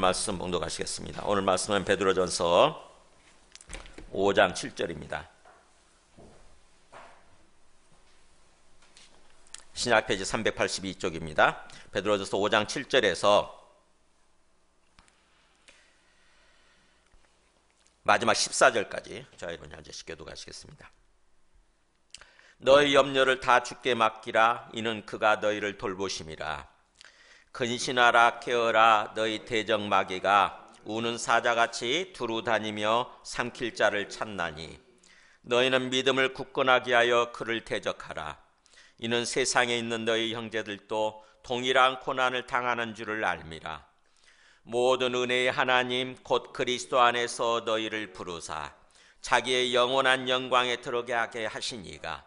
말씀 봉독하시겠습니다. 오늘 말씀은 베드로전서 5장 7절입니다. 신약 페이지 382쪽입니다. 베드로전서 5장 7절에서 마지막 14절까지 저희 현재 교독하시겠습니다. 너희 염려를 다 주께 맡기라. 이는 그가 너희를 돌보심이라. 근신하라 깨어라. 너희 대적 마귀가 우는 사자같이 두루 다니며 삼킬 자를 찾나니 너희는 믿음을 굳건하게 하여 그를 대적하라. 이는 세상에 있는 너희 형제들도 동일한 고난을 당하는 줄을 알미라. 모든 은혜의 하나님 곧 그리스도 안에서 너희를 부르사 자기의 영원한 영광에 들어가게 하시니가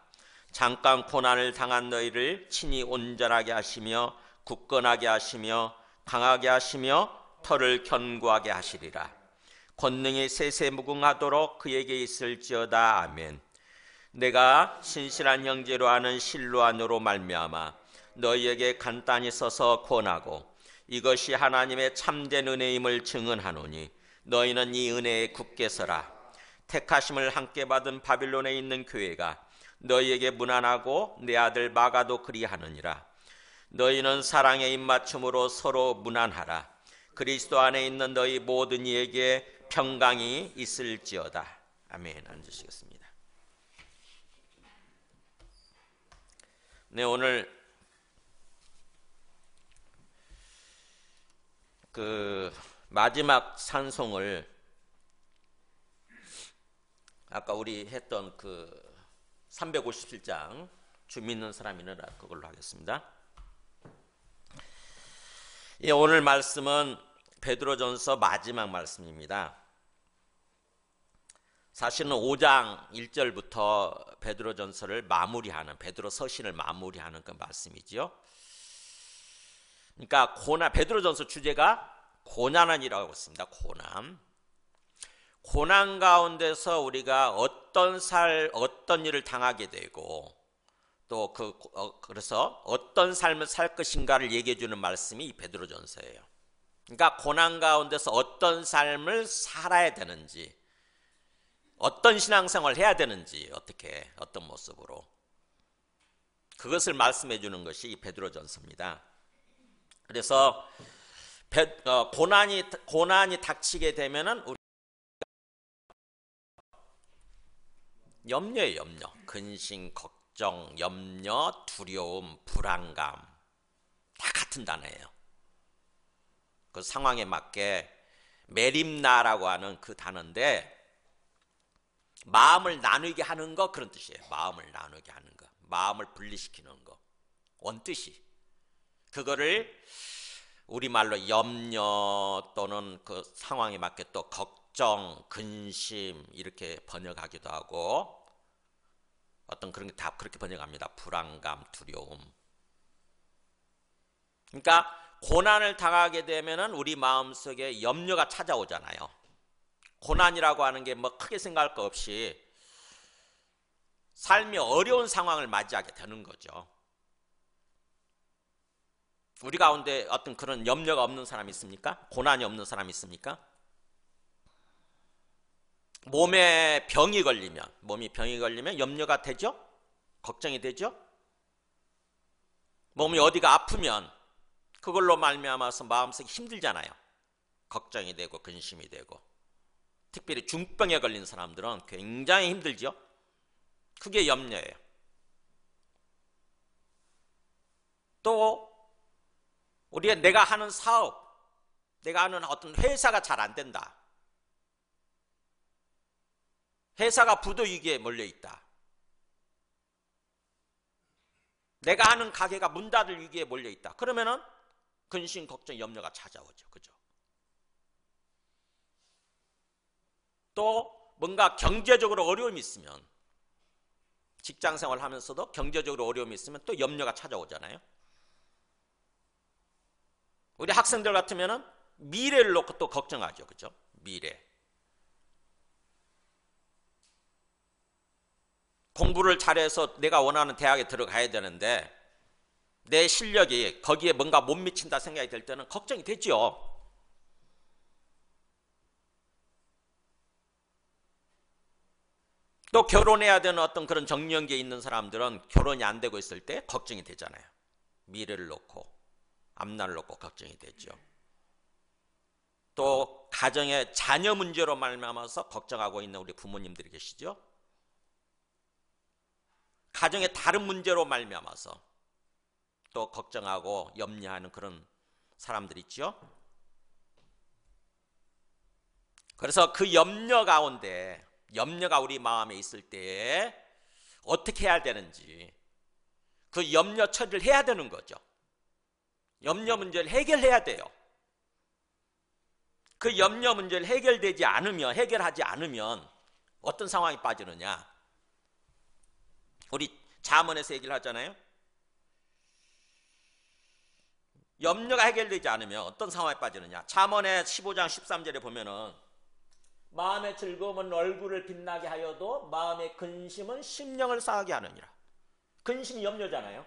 잠깐 고난을 당한 너희를 친히 온전하게 하시며 굳건하게 하시며 강하게 하시며 터를 견고하게 하시리라. 권능이 세세무궁하도록 그에게 있을지어다. 아멘. 내가 신실한 형제로 아는 실로 안으로 말미암아 너희에게 간단히 써서 권하고 이것이 하나님의 참된 은혜임을 증언하노니 너희는 이 은혜에 굳게 서라. 택하심을 함께 받은 바빌론에 있는 교회가 너희에게 문안하고 내 아들 마가도 그리하느니라. 너희는 사랑의 입맞춤으로 서로 문안하라. 그리스도 안에 있는 너희 모든 이에게 평강이 있을지어다. 아멘. 앉으시겠습니다. 네, 오늘 마지막 찬송을 아까 우리 했던 357장 주 믿는 사람이라 그걸로 하겠습니다. 예, 오늘 말씀은 베드로전서 마지막 말씀입니다. 사실은 5장 1절부터 베드로전서를 마무리하는, 베드로 서신을 마무리하는 그 말씀이지요. 그러니까 베드로전서 주제가 고난이라고 했습니다. 고난 가운데서 우리가 어떤 일을 당하게 되고 또 그래서 어떤 삶을 살 것인가를 얘기해 주는 말씀이 이 베드로전서예요. 그러니까 고난 가운데서 어떤 삶을 살아야 되는지, 어떤 신앙생활을 해야 되는지, 어떤 모습으로 그것을 말씀해 주는 것이 이 베드로전서입니다. 그래서 고난이 닥치게 되면은 우리 염려, 근심, 걱정, 염려, 두려움, 불안감 다 같은 단어예요. 그 상황에 맞게 메림나라고 하는 그 단어인데 마음을 나누게 하는 거 그런 뜻이에요. 마음을 나누게 하는 거, 마음을 분리시키는 거, 원뜻이. 그거를 우리말로 염려 또는 그 상황에 맞게 또 걱정, 근심 이렇게 번역하기도 하고 어떤 그런 게 다 그렇게 번역합니다. 불안감, 두려움. 그러니까 고난을 당하게 되면은 우리 마음속에 염려가 찾아오잖아요. 고난이라고 하는 게 뭐 크게 생각할 거 없이 삶이 어려운 상황을 맞이하게 되는 거죠. 우리 가운데 어떤 그런 염려가 없는 사람이 있습니까? 고난이 없는 사람이 있습니까? 몸이 병이 걸리면 염려가 되죠? 걱정이 되죠? 몸이 어디가 아프면 그걸로 말미암아서 마음속이 힘들잖아요. 걱정이 되고 근심이 되고. 특별히 중병에 걸린 사람들은 굉장히 힘들죠? 그게 염려예요. 또 내가 하는 사업, 내가 하는 어떤 회사가 잘 안 된다. 회사가 부도위기에 몰려있다. 내가 하는 가게가 문 닫을 위기에 몰려있다. 그러면은 근심, 걱정, 염려가 찾아오죠. 그죠? 또 뭔가 경제적으로 어려움이 있으면, 직장생활 하면서도 경제적으로 어려움이 있으면 또 염려가 찾아오잖아요. 우리 학생들 같으면은 미래를 놓고 또 걱정하죠. 그죠? 미래. 공부를 잘해서 내가 원하는 대학에 들어가야 되는데 내 실력이 거기에 뭔가 못 미친다 생각이 들 때는 걱정이 되죠. 또 결혼해야 되는 어떤 그런 정년기에 있는 사람들은 결혼이 안 되고 있을 때 걱정이 되잖아요. 미래를 놓고, 앞날을 놓고 걱정이 되죠. 또 가정의 자녀 문제로 말미암아서 걱정하고 있는 우리 부모님들이 계시죠. 가정의 다른 문제로 말미암아서 또 걱정하고 염려하는 그런 사람들 있죠. 그래서 그 염려 가운데, 염려가 우리 마음에 있을 때 어떻게 해야 되는지 그 염려 처리를 해야 되는 거죠. 염려 문제를 해결해야 돼요. 그 염려 문제를 해결하지 않으면 어떤 상황이 빠지느냐. 우리 잠언에서 얘기를 하잖아요. 염려가 해결되지 않으면 어떤 상황에 빠지느냐. 잠언의 15장 13절에 보면은 마음의 즐거움은 얼굴을 빛나게 하여도 마음의 근심은 심령을 상하게 하느니라. 근심이 염려잖아요.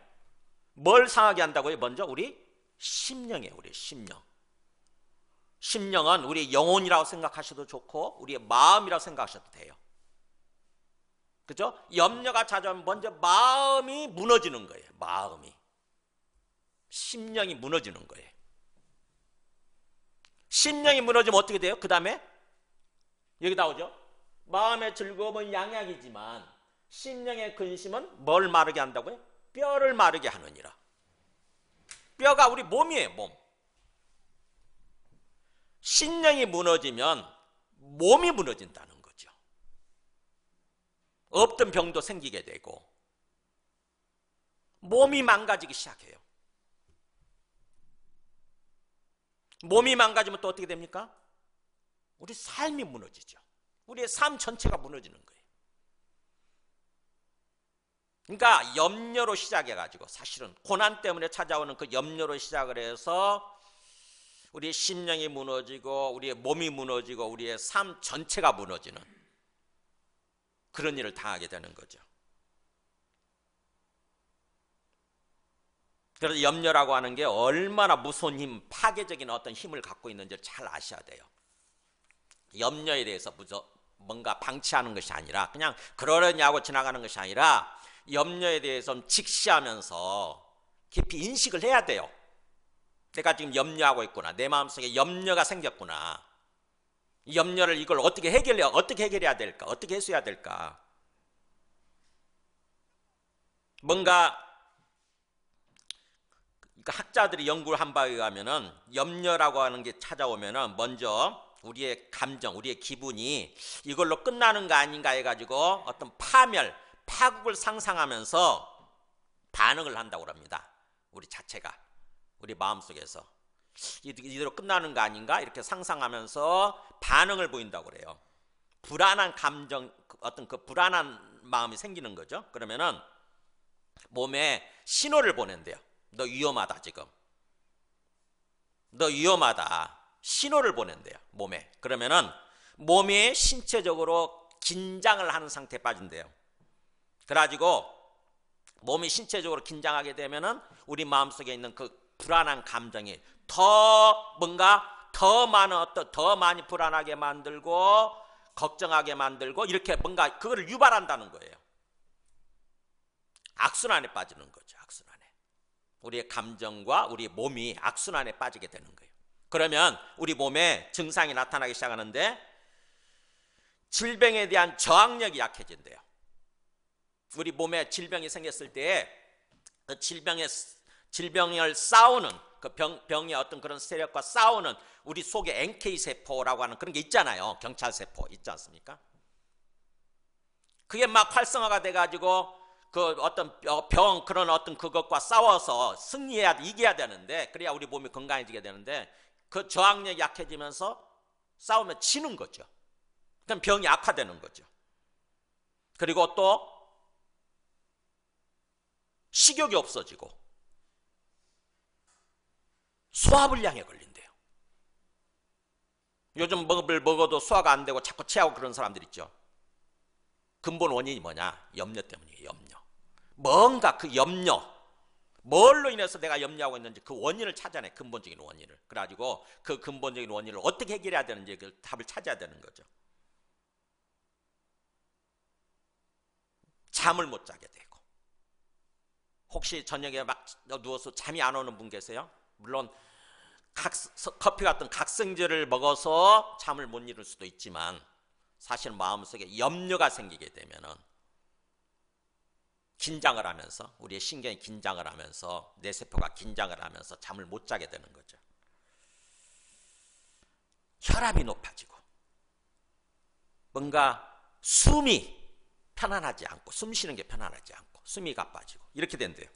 뭘 상하게 한다고요? 먼저 우리 심령이에요. 우리 심령. 심령은 우리 영혼이라고 생각하셔도 좋고 우리의 마음이라고 생각하셔도 돼요. 그죠? 염려가 찾아오면 먼저 마음이 무너지는 거예요. 마음이. 심령이 무너지는 거예요. 심령이 무너지면 어떻게 돼요? 그 다음에 여기 나오죠. 마음의 즐거움은 양약이지만 심령의 근심은 뭘 마르게 한다고요? 뼈를 마르게 하느니라. 뼈가 우리 몸이에요. 몸. 심령이 무너지면 몸이 무너진다는 거죠. 없던 병도 생기게 되고 몸이 망가지기 시작해요. 몸이 망가지면 또 어떻게 됩니까? 우리 삶이 무너지죠. 우리의 삶 전체가 무너지는 거예요. 그러니까 염려로 시작해가지고 사실은 고난 때문에 찾아오는 그 염려로 시작을 해서 우리의 심령이 무너지고 우리의 몸이 무너지고 우리의 삶 전체가 무너지는 그런 일을 당하게 되는 거죠. 그래서 염려라고 하는 게 얼마나 무서운 힘, 파괴적인 어떤 힘을 갖고 있는지를 잘 아셔야 돼요. 염려에 대해서 뭔가 방치하는 것이 아니라 그냥 그러려니 하고 지나가는 것이 아니라 염려에 대해서 직시하면서 깊이 인식을 해야 돼요. 내가 지금 염려하고 있구나. 내 마음속에 염려가 생겼구나. 이 염려를 이걸 어떻게 해결해야 될까? 어떻게 해소해야 될까? 뭔가 학자들이 연구를 한 바에 의하면은 염려라고 하는 게 찾아오면은 먼저 우리의 감정, 우리의 기분이 이걸로 끝나는 거 아닌가 해가지고 어떤 파국을 상상하면서 반응을 한다고 합니다. 우리 자체가, 우리 마음속에서 이대로 끝나는 거 아닌가 이렇게 상상하면서 반응을 보인다고 그래요. 불안한 감정, 어떤 그 불안한 마음이 생기는 거죠. 그러면은 몸에 신호를 보낸대요. 너 위험하다 지금. 너 위험하다. 신호를 보낸대요. 몸에. 그러면은 몸이 신체적으로 긴장을 하는 상태에 빠진대요. 그래가지고 몸이 신체적으로 긴장하게 되면은 우리 마음속에 있는 그 불안한 감정이 더 많이 불안하게 만들고 걱정하게 만들고 이렇게 뭔가 그거를 유발한다는 거예요. 악순환에 빠지는 거죠. 악순환에. 우리의 감정과 우리 몸이 악순환에 빠지게 되는 거예요. 그러면 우리 몸에 증상이 나타나기 시작하는데 질병에 대한 저항력이 약해진대요. 우리 몸에 질병이 생겼을 때 그 질병을 싸우는 그 병의 어떤 그런 세력과 싸우는 우리 속에 NK세포라고 하는 그런 게 있잖아요. 경찰세포 있지 않습니까? 그게 막 활성화가 돼가지고 그 어떤 그런 어떤 그것과 싸워서 이겨야 되는데 그래야 우리 몸이 건강해지게 되는데 그 저항력이 약해지면서 싸우면 지는 거죠. 그럼 병이 악화되는 거죠. 그리고 또 식욕이 없어지고 소화불량에 걸린대요. 요즘 먹을 먹어도 소화가 안 되고 자꾸 체하고 그런 사람들 있죠. 근본 원인이 뭐냐? 염려 때문이에요. 염려. 뭔가 그 염려, 뭘로 인해서 내가 염려하고 있는지 그 원인을 찾아내. 근본적인 원인을. 그래가지고 그 근본적인 원인을 어떻게 해결해야 되는지 그 답을 찾아야 되는 거죠. 잠을 못 자게 되고, 혹시 저녁에 막 누워서 잠이 안 오는 분 계세요? 물론 커피 같은 각성제를 먹어서 잠을 못 이룰 수도 있지만 사실 마음속에 염려가 생기게 되면은 긴장을 하면서, 우리의 신경이 긴장을 하면서, 뇌세포가 긴장을 하면서 잠을 못 자게 되는 거죠. 혈압이 높아지고 뭔가 숨이 편안하지 않고, 숨 쉬는 게 편안하지 않고 숨이 가빠지고 이렇게 된대요.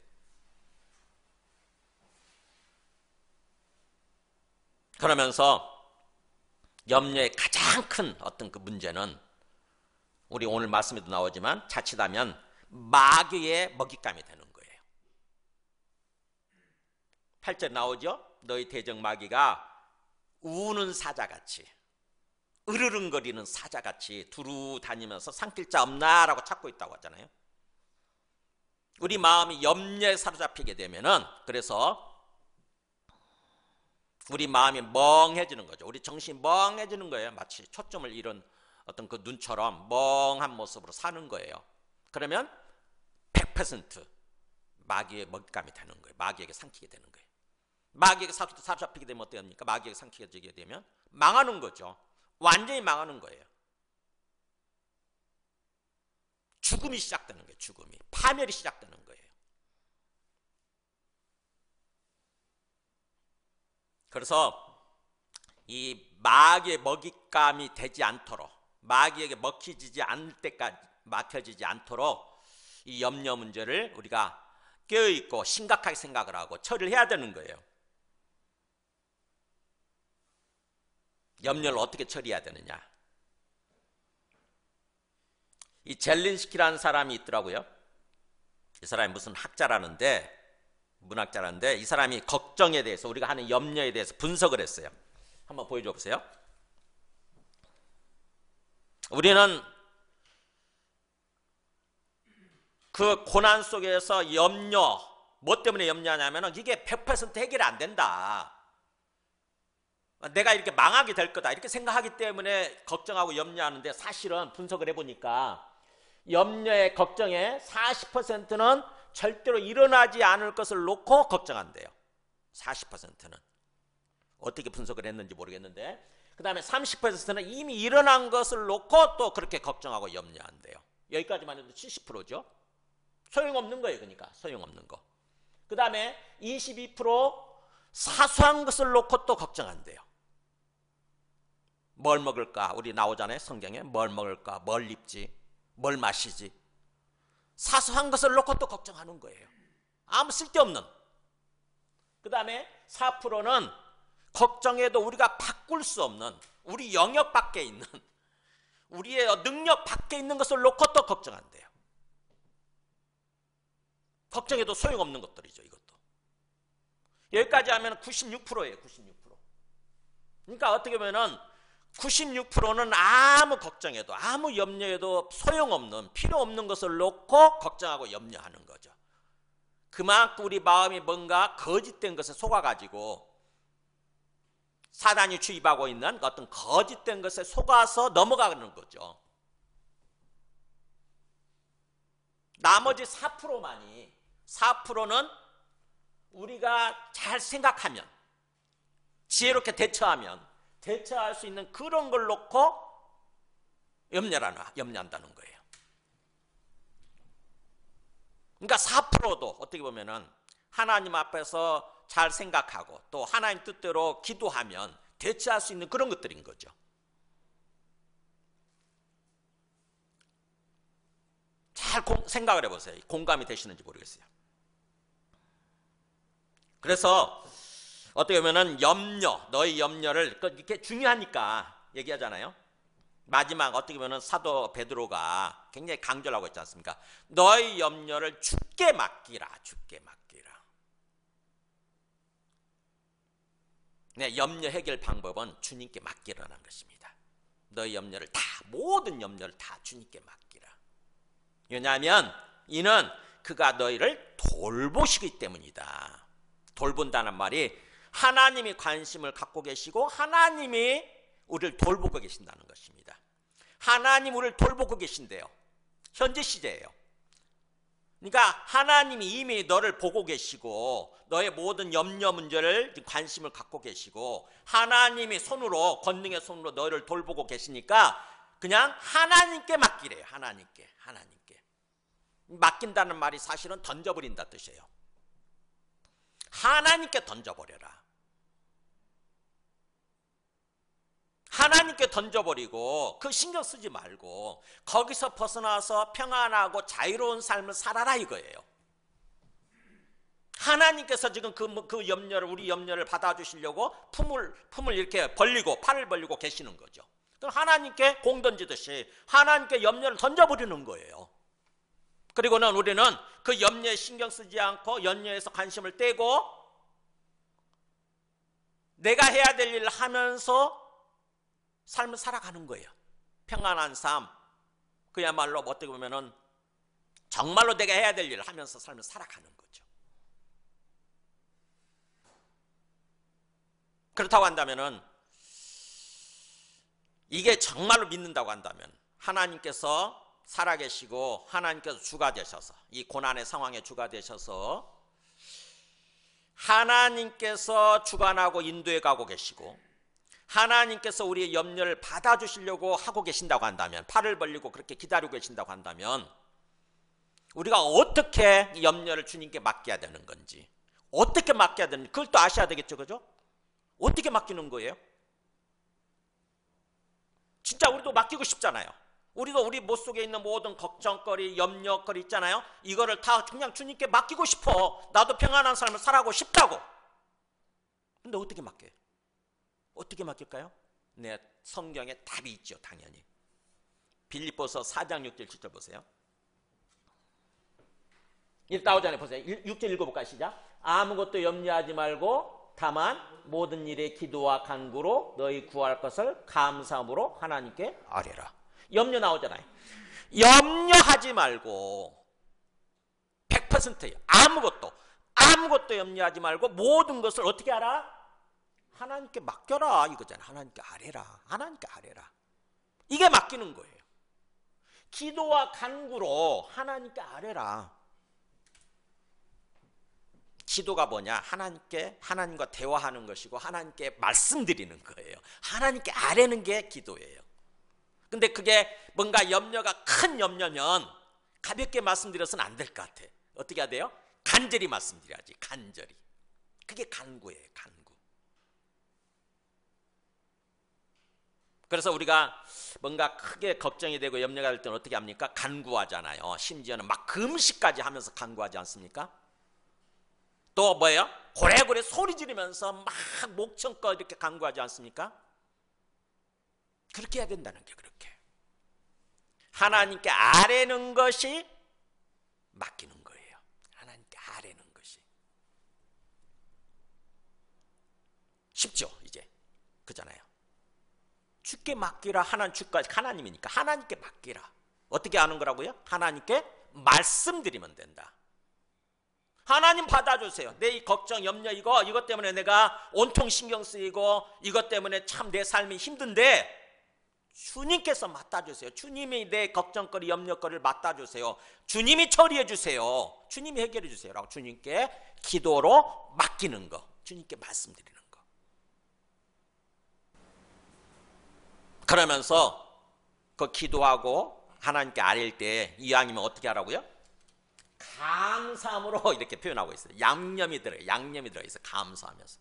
그러면서 염려의 가장 큰 어떤 그 문제는, 우리 오늘 말씀에도 나오지만 자칫하면 마귀의 먹잇감이 되는 거예요. 8절 나오죠? 너희 대적 마귀가 우는 사자같이, 으르렁거리는 사자같이 두루 다니면서 삼킬 자 없나? 라고 찾고 있다고 하잖아요. 우리 마음이 염려에 사로잡히게 되면은, 그래서 우리 마음이 멍해지는 거죠. 우리 정신이 멍해지는 거예요. 마치 초점을 잃은 어떤 그 눈처럼 멍한 모습으로 사는 거예요. 그러면 100% 마귀의 먹잇감이 되는 거예요. 마귀에게 삼키게 되는 거예요. 마귀에게 사로잡히게 되면 어떻게 합니까? 마귀에게 삼키게 되면 망하는 거죠. 완전히 망하는 거예요. 죽음이 시작되는 거예요. 죽음이. 파멸이 시작되는 거예요. 그래서 이 마귀의 먹잇감이 되지 않도록, 마귀에게 먹히지 않을 때까지, 막혀지지 않도록 이 염려 문제를 우리가 깨어있고 심각하게 생각을 하고 처리를 해야 되는 거예요. 염려를 어떻게 처리해야 되느냐? 이 젤린스키라는 사람이 있더라고요. 이 사람이 무슨 학자라는데, 문학자라는데, 이 사람이 걱정에 대해서, 우리가 하는 염려에 대해서 분석을 했어요. 한번 보여줘 보세요. 우리는 그 고난 속에서 염려, 뭐 때문에 염려하냐면 이게 100% 해결이 안 된다, 내가 이렇게 망하게 될 거다, 이렇게 생각하기 때문에 걱정하고 염려하는데, 사실은 분석을 해보니까 염려의 걱정의 40%는 절대로 일어나지 않을 것을 놓고 걱정한대요. 40%는. 어떻게 분석을 했는지 모르겠는데, 그 다음에 30%는 이미 일어난 것을 놓고 또 그렇게 걱정하고 염려한대요. 여기까지만 해도 70%죠. 소용없는 거예요. 그러니까 소용없는 거. 그 다음에 22% 사소한 것을 놓고 또 걱정한대요. 뭘 먹을까? 우리 나오잖아요. 성경에 뭘 먹을까? 뭘 입지? 뭘 마시지? 사소한 것을 놓고 또 걱정하는 거예요. 아무 쓸데없는. 그 다음에 4%는 걱정해도 우리가 바꿀 수 없는, 우리 영역 밖에 있는, 우리의 능력 밖에 있는 것을 놓고 또 걱정한대요. 걱정해도 소용없는 것들이죠. 이것도. 여기까지 하면 96%예요. 96%. 그러니까 어떻게 보면은 96%는 아무 걱정해도, 아무 염려해도 소용없는, 필요 없는 것을 놓고 걱정하고 염려하는 거죠. 그만큼 우리 마음이 뭔가 거짓된 것에 속아가지고, 사단이 주입하고 있는 어떤 거짓된 것에 속아서 넘어가는 거죠. 나머지 4%만이, 4%는 우리가 잘 생각하면, 지혜롭게 대처할 수 있는 그런 걸 놓고 염려한다는 거예요. 그러니까 4%도 어떻게 보면은 하나님 앞에서 잘 생각하고 또 하나님 뜻대로 기도하면 대처할 수 있는 그런 것들인 거죠. 잘 생각을 해보세요. 공감이 되시는지 모르겠어요. 그래서 어떻게 보면은 염려, 너의 염려를, 이렇게 중요하니까 얘기하잖아요. 마지막 어떻게 보면 사도 베드로가 굉장히 강조를 하고 있지 않습니까? 너의 염려를 주께 맡기라, 주께 맡기라. 네, 염려 해결 방법은 주님께 맡기라는 것입니다. 너의 염려를 다, 모든 염려를 다 주님께 맡기라. 왜냐하면 이는 그가 너희를 돌보시기 때문이다. 돌본다는 말이 하나님이 관심을 갖고 계시고 하나님이 우리를 돌보고 계신다는 것입니다. 하나님 우리를 돌보고 계신데요. 현재 시제예요. 그러니까 하나님이 이미 너를 보고 계시고 너의 모든 염려 문제를 관심을 갖고 계시고 하나님이 손으로 권능의 손으로 너를 돌보고 계시니까 그냥 하나님께 맡기래요. 하나님께. 맡긴다는 말이 사실은 던져버린다 뜻이에요. 하나님께 던져버려라. 하나님께 던져버리고 그 신경 쓰지 말고 거기서 벗어나서 평안하고 자유로운 삶을 살아라 이거예요. 하나님께서 지금 그 염려를, 우리 염려를 받아주시려고 품을 이렇게 벌리고 팔을 벌리고 계시는 거죠. 그럼 하나님께 공 던지듯이 하나님께 염려를 던져버리는 거예요. 그리고는 우리는 그 염려에 신경 쓰지 않고 염려에서 관심을 떼고 내가 해야 될 일을 하면서 삶을 살아가는 거예요. 평안한 삶. 그야말로 어떻게 보면은 정말로 내가 해야 될 일을 하면서 삶을 살아가는 거죠. 그렇다고 한다면은 이게 정말로 믿는다고 한다면 하나님께서 살아계시고 하나님께서 주가 되셔서 이 고난의 상황에 주가 되셔서 하나님께서 주관하고 인도해 가고 계시고 하나님께서 우리의 염려를 받아주시려고 하고 계신다고 한다면 팔을 벌리고 그렇게 기다리고 계신다고 한다면 우리가 어떻게 이 염려를 주님께 맡겨야 되는 건지 어떻게 맡겨야 되는지 그걸 또 아셔야 되겠죠. 그죠? 어떻게 맡기는 거예요? 진짜 우리도 맡기고 싶잖아요. 우리도 우리 못 속에 있는 모든 걱정거리, 염려거리 있잖아요. 이거를 다 그냥 주님께 맡기고 싶어. 나도 평안한 삶을 살아가고 싶다고. 근데 어떻게 맡겨요? 어떻게 맡길까요? 네, 성경에 답이 있죠. 당연히. 빌립보서 4장 6절 7절 보세요. 나오기 전에 보세요. 6절 읽어볼까요? 시작. 아무것도 염려하지 말고 다만 모든 일에 기도와 간구로 너희 구할 것을 감사함으로 하나님께 아뢰라. 염려 나오잖아요. 염려하지 말고 100%예요. 아무것도 염려하지 말고 모든 것을 어떻게 하라? 하나님께 맡겨라 이거잖아요. 하나님께 아뢰라. 이게 맡기는 거예요. 기도와 간구로 하나님께 아뢰라. 기도가 뭐냐? 하나님과 대화하는 것이고 하나님께 말씀드리는 거예요. 하나님께 아뢰는 게 기도예요. 근데 그게 뭔가 염려가 큰 염려면 가볍게 말씀드려서는 안 될 것 같아. 어떻게 해야 돼요? 간절히 말씀드려야지. 간절히. 그게 간구예요. 간구. 그래서 우리가 뭔가 크게 걱정이 되고 염려가 될 때는 어떻게 합니까? 간구하잖아요. 심지어는 막 금식까지 하면서 간구하지 않습니까? 또 뭐예요? 고래고래 소리 지르면서 막 목청껏 이렇게 간구하지 않습니까? 그렇게 해야 된다는 게 그렇게. 하나님께 아뢰는 것이 맡기는 거예요. 하나님께 아뢰는 것이. 쉽죠, 이제. 그잖아요. 주께 맡기라. 하나님이니까 하나님께 맡기라. 어떻게 하는 거라고요? 하나님께 말씀드리면 된다. 하나님 받아주세요. 내 이 걱정, 염려 이것 때문에 내가 온통 신경 쓰이고 이것 때문에 참 내 삶이 힘든데 주님께서 맡아주세요. 주님이 내 걱정거리, 염려거리를 맡아주세요. 주님이 처리해 주세요. 주님이 해결해 주세요. 라고 주님께 기도로 맡기는 거. 주님께 말씀드리는 거. 그러면서 그 기도하고 하나님께 아뢰일 때 이왕이면 어떻게 하라고요? 감사함으로 이렇게 표현하고 있어요. 양념이 들어있어요. 감사하면서.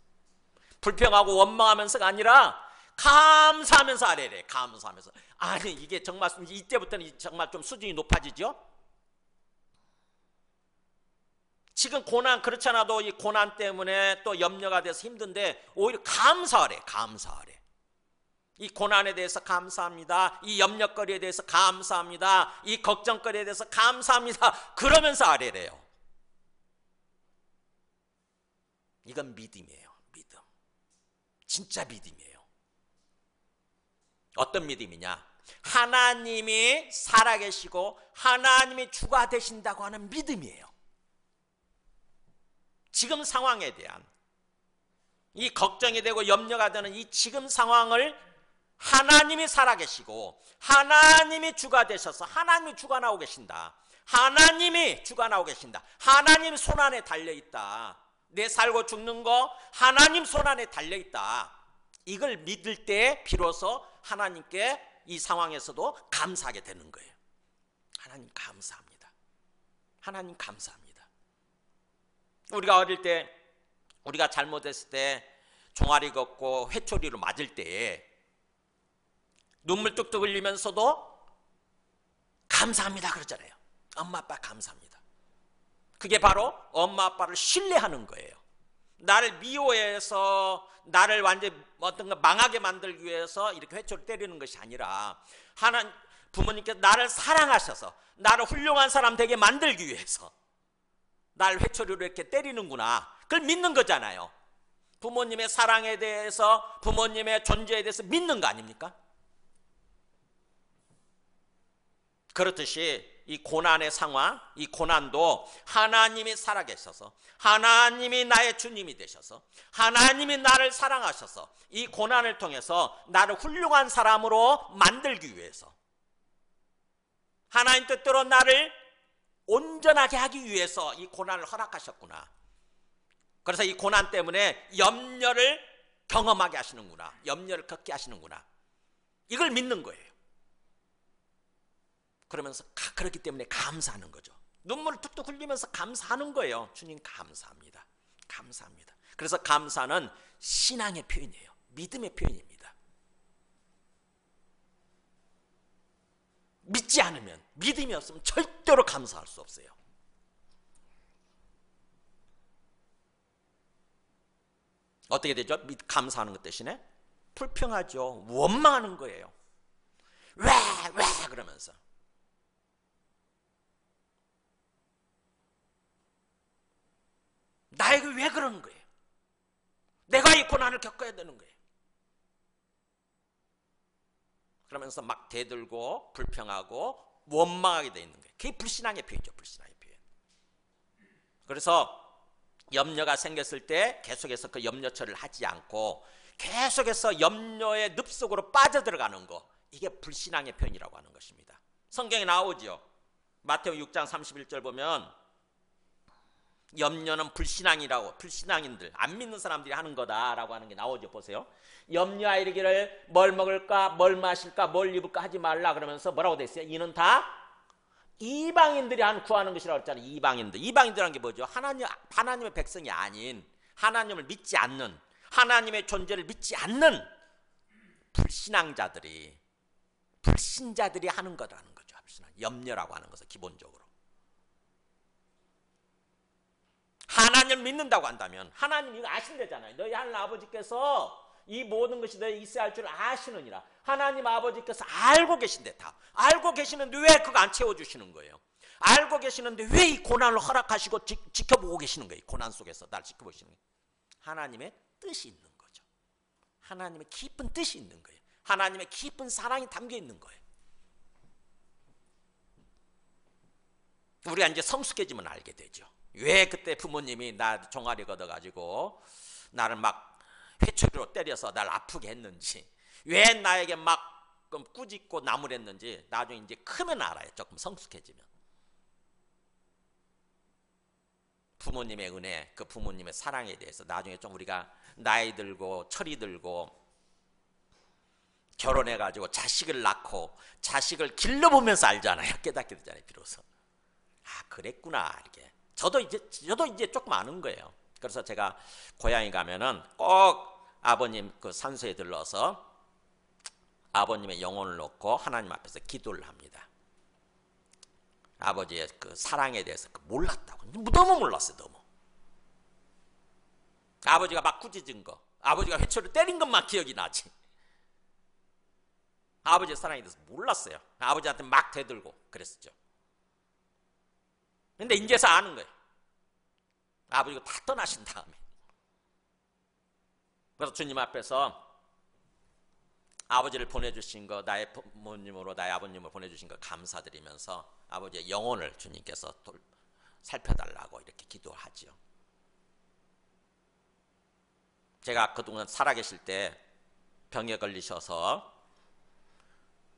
불평하고 원망하면서가 아니라 감사하면서 아뢰래. 감사하면서. 아니 이게 정말 이때부터는 정말 좀 수준이 높아지죠. 지금 고난 그렇지 않아도 이 고난 때문에 또 염려가 돼서 힘든데 오히려 감사하래. 이 고난에 대해서 감사합니다. 이 염려거리에 대해서 감사합니다. 이 걱정거리에 대해서 감사합니다. 그러면서 아뢰래요. 이건 믿음이에요. 믿음. 진짜 믿음이에요. 어떤 믿음이냐? 하나님이 살아계시고 하나님이 주가 되신다고 하는 믿음이에요. 지금 상황에 대한 이 걱정이 되고 염려가 되는 이 지금 상황을 하나님이 살아계시고 하나님이 주가 되셔서 하나님이 주관하고 계신다. 하나님이 주관하고 계신다. 하나님 손안에 달려있다. 내 살고 죽는 거 하나님 손안에 달려있다. 이걸 믿을 때 비로소 하나님께 이 상황에서도 감사하게 되는 거예요. 하나님 감사합니다. 하나님 감사합니다. 우리가 어릴 때 우리가 잘못했을 때 종아리 걷고 회초리로 맞을 때 눈물 뚝뚝 흘리면서도 감사합니다 그러잖아요. 엄마 아빠 감사합니다. 그게 바로 엄마 아빠를 신뢰하는 거예요. 나를 미워해서 나를 완전히 어떤 거 망하게 만들기 위해서 이렇게 회초리 때리는 것이 아니라 하나님 부모님께서 나를 사랑하셔서 나를 훌륭한 사람 되게 만들기 위해서 나를 회초리로 이렇게 때리는구나. 그걸 믿는 거잖아요. 부모님의 사랑에 대해서 부모님의 존재에 대해서 믿는 거 아닙니까? 그렇듯이 이 고난의 상황, 이 고난도 하나님이 살아계셔서 하나님이 나의 주님이 되셔서 하나님이 나를 사랑하셔서 이 고난을 통해서 나를 훌륭한 사람으로 만들기 위해서 하나님 뜻대로 나를 온전하게 하기 위해서 이 고난을 허락하셨구나. 그래서 이 고난 때문에 염려를 경험하게 하시는구나. 염려를 겪게 하시는구나. 이걸 믿는 거예요. 그러면서 그렇기 때문에 감사하는 거죠. 눈물을 툭툭 흘리면서 감사하는 거예요. 주님 감사합니다. 감사합니다. 그래서 감사는 신앙의 표현이에요. 믿음의 표현입니다. 믿지 않으면, 믿음이 없으면 절대로 감사할 수 없어요. 어떻게 되죠? 감사하는 것 대신에 불평하죠. 원망하는 거예요. 왜 그러면서. 나에게 왜 그러는 거예요? 내가 이 고난을 겪어야 되는 거예요. 그러면서 막 대들고 불평하고 원망하게 돼 있는 거예요. 그게 불신앙의 표현이죠. 불신앙의 표현. 그래서 염려가 생겼을 때 계속해서 그 염려 처리를 하지 않고 계속해서 염려의 늪속으로 빠져들어가는 거, 이게 불신앙의 표현이라고 하는 것입니다. 성경에 나오죠. 마태오 6장 31절 보면 염려는 불신앙이라고, 불신앙인들, 안 믿는 사람들이 하는 거다라고 하는 게 나오죠. 보세요. 염려하여 이르기를 뭘 먹을까, 뭘 마실까, 뭘 입을까 하지 말라 그러면서 뭐라고 돼 있어요? 이는 다 이방인들이 구하는 것이라고 했잖아요. 이방인들이라는 게 뭐죠? 하나님의 백성이 아닌, 하나님을 믿지 않는, 하나님의 존재를 믿지 않는 불신앙자들이, 불신자들이 하는 거라는 거죠. 염려라고 하는 것은 기본적으로. 하나님을 믿는다고 한다면 하나님 이거 아신대잖아요. 너희 하나님 아버지께서 이 모든 것이 너희 있어야 할 줄 아시느니라. 하나님 아버지께서 알고 계신데, 다 알고 계시는데 왜 그거 안 채워주시는 거예요? 알고 계시는데 왜 이 고난을 허락하시고 지켜보고 계시는 거예요? 고난 속에서 날 지켜보시는 거예요. 하나님의 뜻이 있는 거죠. 하나님의 깊은 뜻이 있는 거예요. 하나님의 깊은 사랑이 담겨 있는 거예요. 우리가 이제 성숙해지면 알게 되죠. 왜 그때 부모님이 나 종아리 걷어가지고 나를 막 회초리로 때려서 날 아프게 했는지, 왜 나에게 막 꾸짖고 나무랬는지 나중에 이제 크면 알아요. 조금 성숙해지면. 부모님의 은혜, 그 부모님의 사랑에 대해서 나중에 좀 우리가 나이 들고 철이 들고 결혼해가지고 자식을 낳고 자식을 길러보면서 알잖아요. 깨닫게 되잖아요. 비로소. 아, 그랬구나 이렇게. 저도 이제 조금 아는 거예요. 그래서 제가 고향에 가면은 꼭 아버님 그 산소에 들러서 아버님의 영혼을 놓고 하나님 앞에서 기도를 합니다. 아버지의 그 사랑에 대해서 몰랐다고. 너무 몰랐어요. 너무. 아버지가 막 꾸짖은 거, 아버지가 회초를 때린 것만 기억이 나지. 아버지의 사랑에 대해서 몰랐어요. 아버지한테 막 대들고 그랬었죠. 근데 이제서 아는 거예요. 아버지가 다 떠나신 다음에. 그래서 주님 앞에서 아버지를 보내주신 거, 나의 부모님으로 나의 아버님을 보내주신 거 감사드리면서 아버지의 영혼을 주님께서 살펴달라고 이렇게 기도하죠. 제가 그동안 살아계실 때 병에 걸리셔서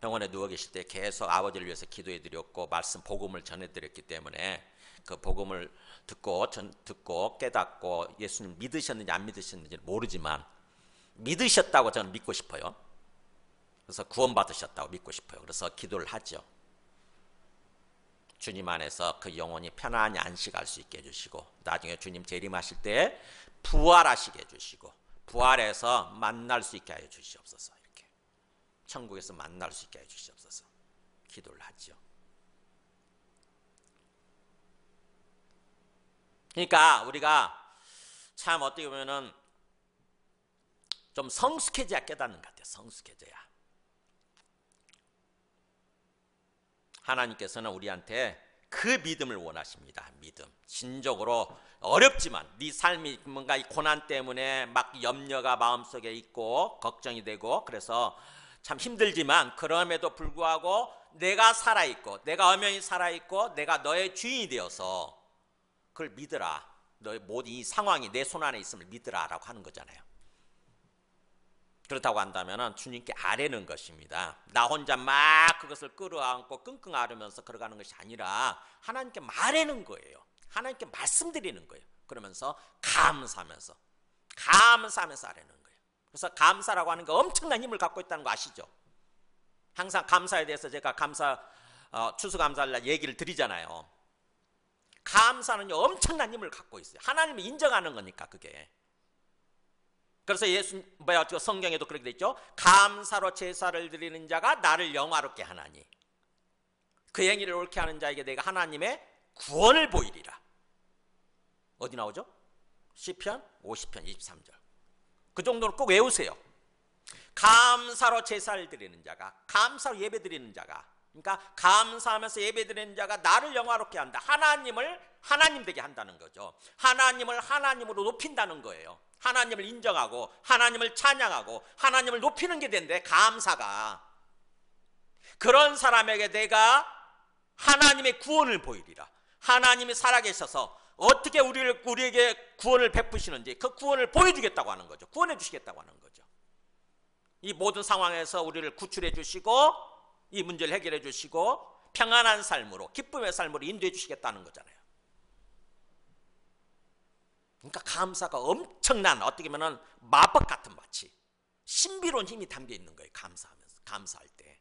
병원에 누워 계실 때 계속 아버지를 위해서 기도해 드렸고 말씀 복음을 전해 드렸기 때문에 그 복음을 듣고 깨닫고 예수님 믿으셨는지 안 믿으셨는지는 모르지만 믿으셨다고 저는 믿고 싶어요. 그래서 구원받으셨다고 믿고 싶어요. 그래서 기도를 하죠. 주님 안에서 그 영혼이 편안히 안식할 수 있게 해주시고 나중에 주님 재림하실 때 부활하시게 해주시고 부활해서 만날 수 있게 해주시옵소서. 이렇게 천국에서 만날 수 있게 해주시옵소서. 기도를 하죠. 그러니까 우리가 참 어떻게 보면은 좀 성숙해져야 깨닫는 것 같아요. 성숙해져야. 하나님께서는 우리한테 그 믿음을 원하십니다. 믿음. 진정으로 어렵지만 네 삶이 뭔가 이 고난 때문에 막 염려가 마음속에 있고 걱정이 되고 그래서 참 힘들지만 그럼에도 불구하고 내가 살아있고 내가 엄연히 살아있고 내가 너의 주인이 되어서 그걸 믿으라. 너의 모든 이 상황이 내 손 안에 있음을 믿으라 라고 하는 거잖아요. 그렇다고 한다면 주님께 아뢰는 것입니다. 나 혼자 막 그것을 끌어안고 끙끙 앓으면서 걸어가는 것이 아니라 하나님께 말하는 거예요. 하나님께 말씀드리는 거예요. 그러면서 감사하면서 아뢰는 거예요. 그래서 감사라고 하는 게 엄청난 힘을 갖고 있다는 거 아시죠? 항상 감사에 대해서 제가 추수감사날 얘기를 드리잖아요. 감사는 엄청난 힘을 갖고 있어요. 하나님을 인정하는 거니까 그게. 그래서 성경에도 그렇게 돼 있죠. 감사로 제사를 드리는 자가 나를 영화롭게 하나니 그 행위를 옳게 하는 자에게 내가 하나님의 구원을 보이리라. 어디 나오죠? 시편 50편 23절. 그 정도는 꼭 외우세요. 감사로 제사를 드리는 자가, 감사로 예배 드리는 자가, 그러니까 감사하면서 예배 드리는 자가 나를 영화롭게 한다. 하나님을 하나님 되게 한다는 거죠. 하나님을 하나님으로 높인다는 거예요. 하나님을 인정하고 하나님을 찬양하고 하나님을 높이는 게 된대. 감사가. 그런 사람에게 내가 하나님의 구원을 보이리라. 하나님이 살아계셔서 어떻게 우리에게 구원을 베푸시는지 그 구원을 보여주겠다고 하는 거죠. 구원해 주시겠다고 하는 거죠. 이 모든 상황에서 우리를 구출해 주시고 이 문제를 해결해 주시고 평안한 삶으로 기쁨의 삶으로 인도해 주시겠다는 거잖아요. 그러니까 감사가 엄청난 어떻게 보면 마법 같은 마치 신비로운 힘이 담겨 있는 거예요. 감사할 때.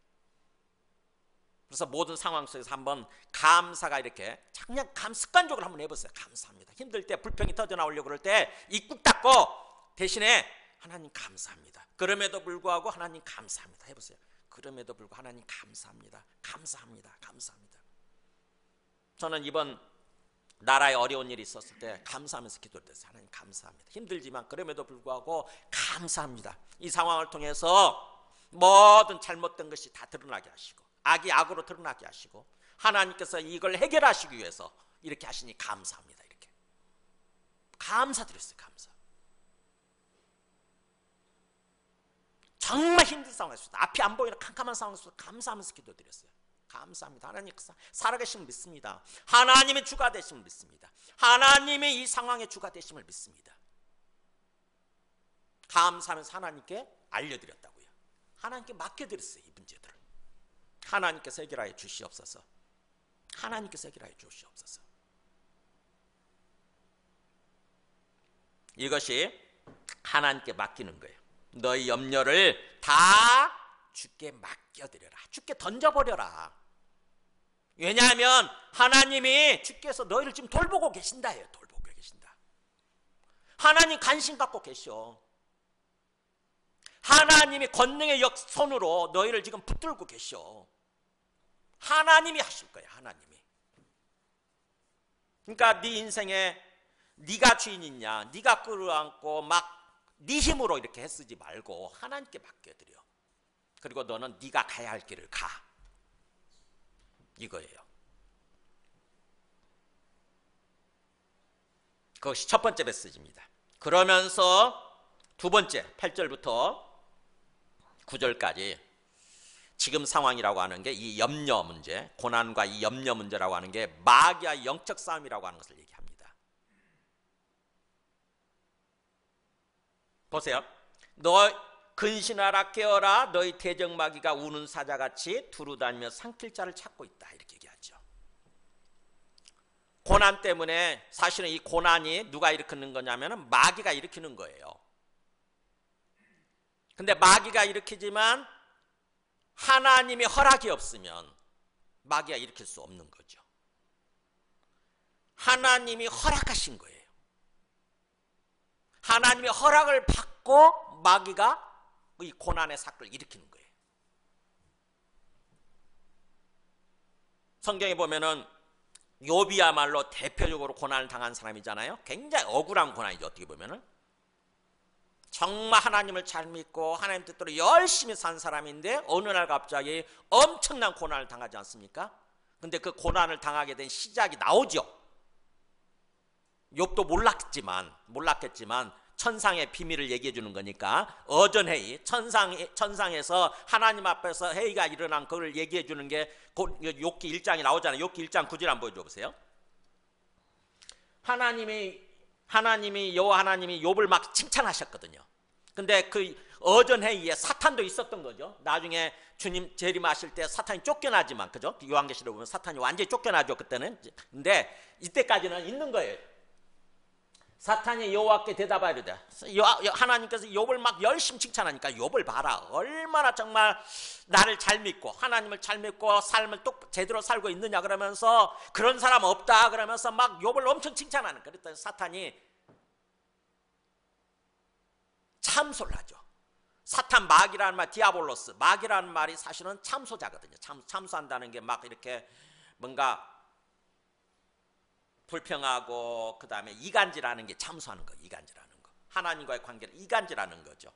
그래서 모든 상황 속에서 한번 감사가 이렇게 그냥 습관적으로 한번 해보세요. 감사합니다. 힘들 때 불평이 터져 나오려고 그럴 때 입 꾹 닫고 대신에 하나님 감사합니다. 그럼에도 불구하고 하나님 감사합니다. 해보세요. 그럼에도 불구하고 하나님 감사합니다. 감사합니다. 감사합니다. 저는 이번 나라에 어려운 일이 있었을 때 감사하면서 기도를 했어요. 하나님 감사합니다. 힘들지만 그럼에도 불구하고 감사합니다. 이 상황을 통해서 모든 잘못된 것이 다 드러나게 하시고 악이 악으로 드러나게 하시고 하나님께서 이걸 해결하시기 위해서 이렇게 하시니 감사합니다. 이렇게 감사드렸어요. 감사. 정말 힘든 상황에서 앞이 안 보이는 캄캄한 상황에서 감사하면서 기도드렸어요. 감사합니다. 하나님 살아계심을 믿습니다. 하나님의 주가 되심을 믿습니다. 하나님의 이 상황의 주가 되심을 믿습니다. 감사하면서 하나님께 알려드렸다고요. 하나님께 맡겨드렸어요. 이 문제들을. 하나님께서 해결하여 주시옵소서. 하나님께서 해결하여 주시옵소서. 이것이 하나님께 맡기는 거예요. 너희 염려를 다 주께 맡겨드려라. 주께 던져버려라. 왜냐하면 하나님이 주께서 너희를 지금 돌보고 계신다 해요. 돌보고 계신다. 하나님 관심 갖고 계셔. 하나님이 권능의 손으로 너희를 지금 붙들고 계셔. 하나님이 하실 거예요. 하나님이. 그러니까 네 인생에 네가 주인이냐, 네가 끌어안고 막 네 힘으로 이렇게 애쓰지 말고 하나님께 맡겨드려. 그리고 너는 네가 가야 할 길을 가. 이거예요. 그것이 첫 번째 메시지입니다. 그러면서 두 번째 8절부터 9절까지 지금 상황이라고 하는 게 이 염려 문제, 고난과 이 염려 문제라고 하는 게 마귀와 영적 싸움이라고 하는 것을 얘기합니다. 보세요. 근신하라 깨어라 너희 대적마귀가 우는 사자같이 두루다니며 삼킬 자를 찾고 있다 이렇게 얘기하죠. 고난 때문에 사실은 이 고난이 누가 일으키는 거냐면 마귀가 일으키는 거예요. 근데 마귀가 일으키지만 하나님의 허락이 없으면 마귀가 일으킬 수 없는 거죠. 하나님이 허락하신 거예요. 하나님의 허락을 받고 마귀가 이 고난의 사건을 일으키는 거예요. 성경에 보면은 욥이야말로 대표적으로 고난을 당한 사람이잖아요. 굉장히 억울한 고난이죠. 어떻게 보면은 정말 하나님을 잘 믿고 하나님 뜻대로 열심히 산 사람인데 어느 날 갑자기 엄청난 고난을 당하지 않습니까? 근데 그 고난을 당하게 된 시작이 나오죠. 욥도 몰랐겠지만 천상의 비밀을 얘기해 주는 거니까 어전회의, 천상에서 하나님 앞에서 회의가 일어난 그걸 얘기해 주는 게 욥기 1장이 나오잖아요. 욥기 1장 9절 한번 보여줘 보세요. 여호와 하나님이 욥을 막 칭찬하셨거든요. 근데 그 어전회의에 사탄도 있었던 거죠. 나중에 주님 재림하실 때 사탄이 쫓겨나지만, 그죠? 요한계시록 보면 사탄이 완전히 쫓겨나죠, 그때는. 근데 이때까지는 있는 거예요. 사탄이 여호와께 대답하려다 하나님께서 욥을 막 열심히 칭찬하니까 욥을 봐라, 얼마나 정말 나를 잘 믿고 하나님을 잘 믿고 삶을 제대로 살고 있느냐 그러면서 그런 사람 없다 그러면서 막 욥을 엄청 칭찬하는. 그랬더니 사탄이 참소를 하죠. 사탄, 마귀라는 말, 디아볼로스, 마귀라는 말이 사실은 참소자거든요. 참소한다는 게 막 이렇게 뭔가 불평하고 그 다음에 이간질하는 게 참소하는 거, 이간질하는 거. 하나님과의 관계를 이간질하는 거죠.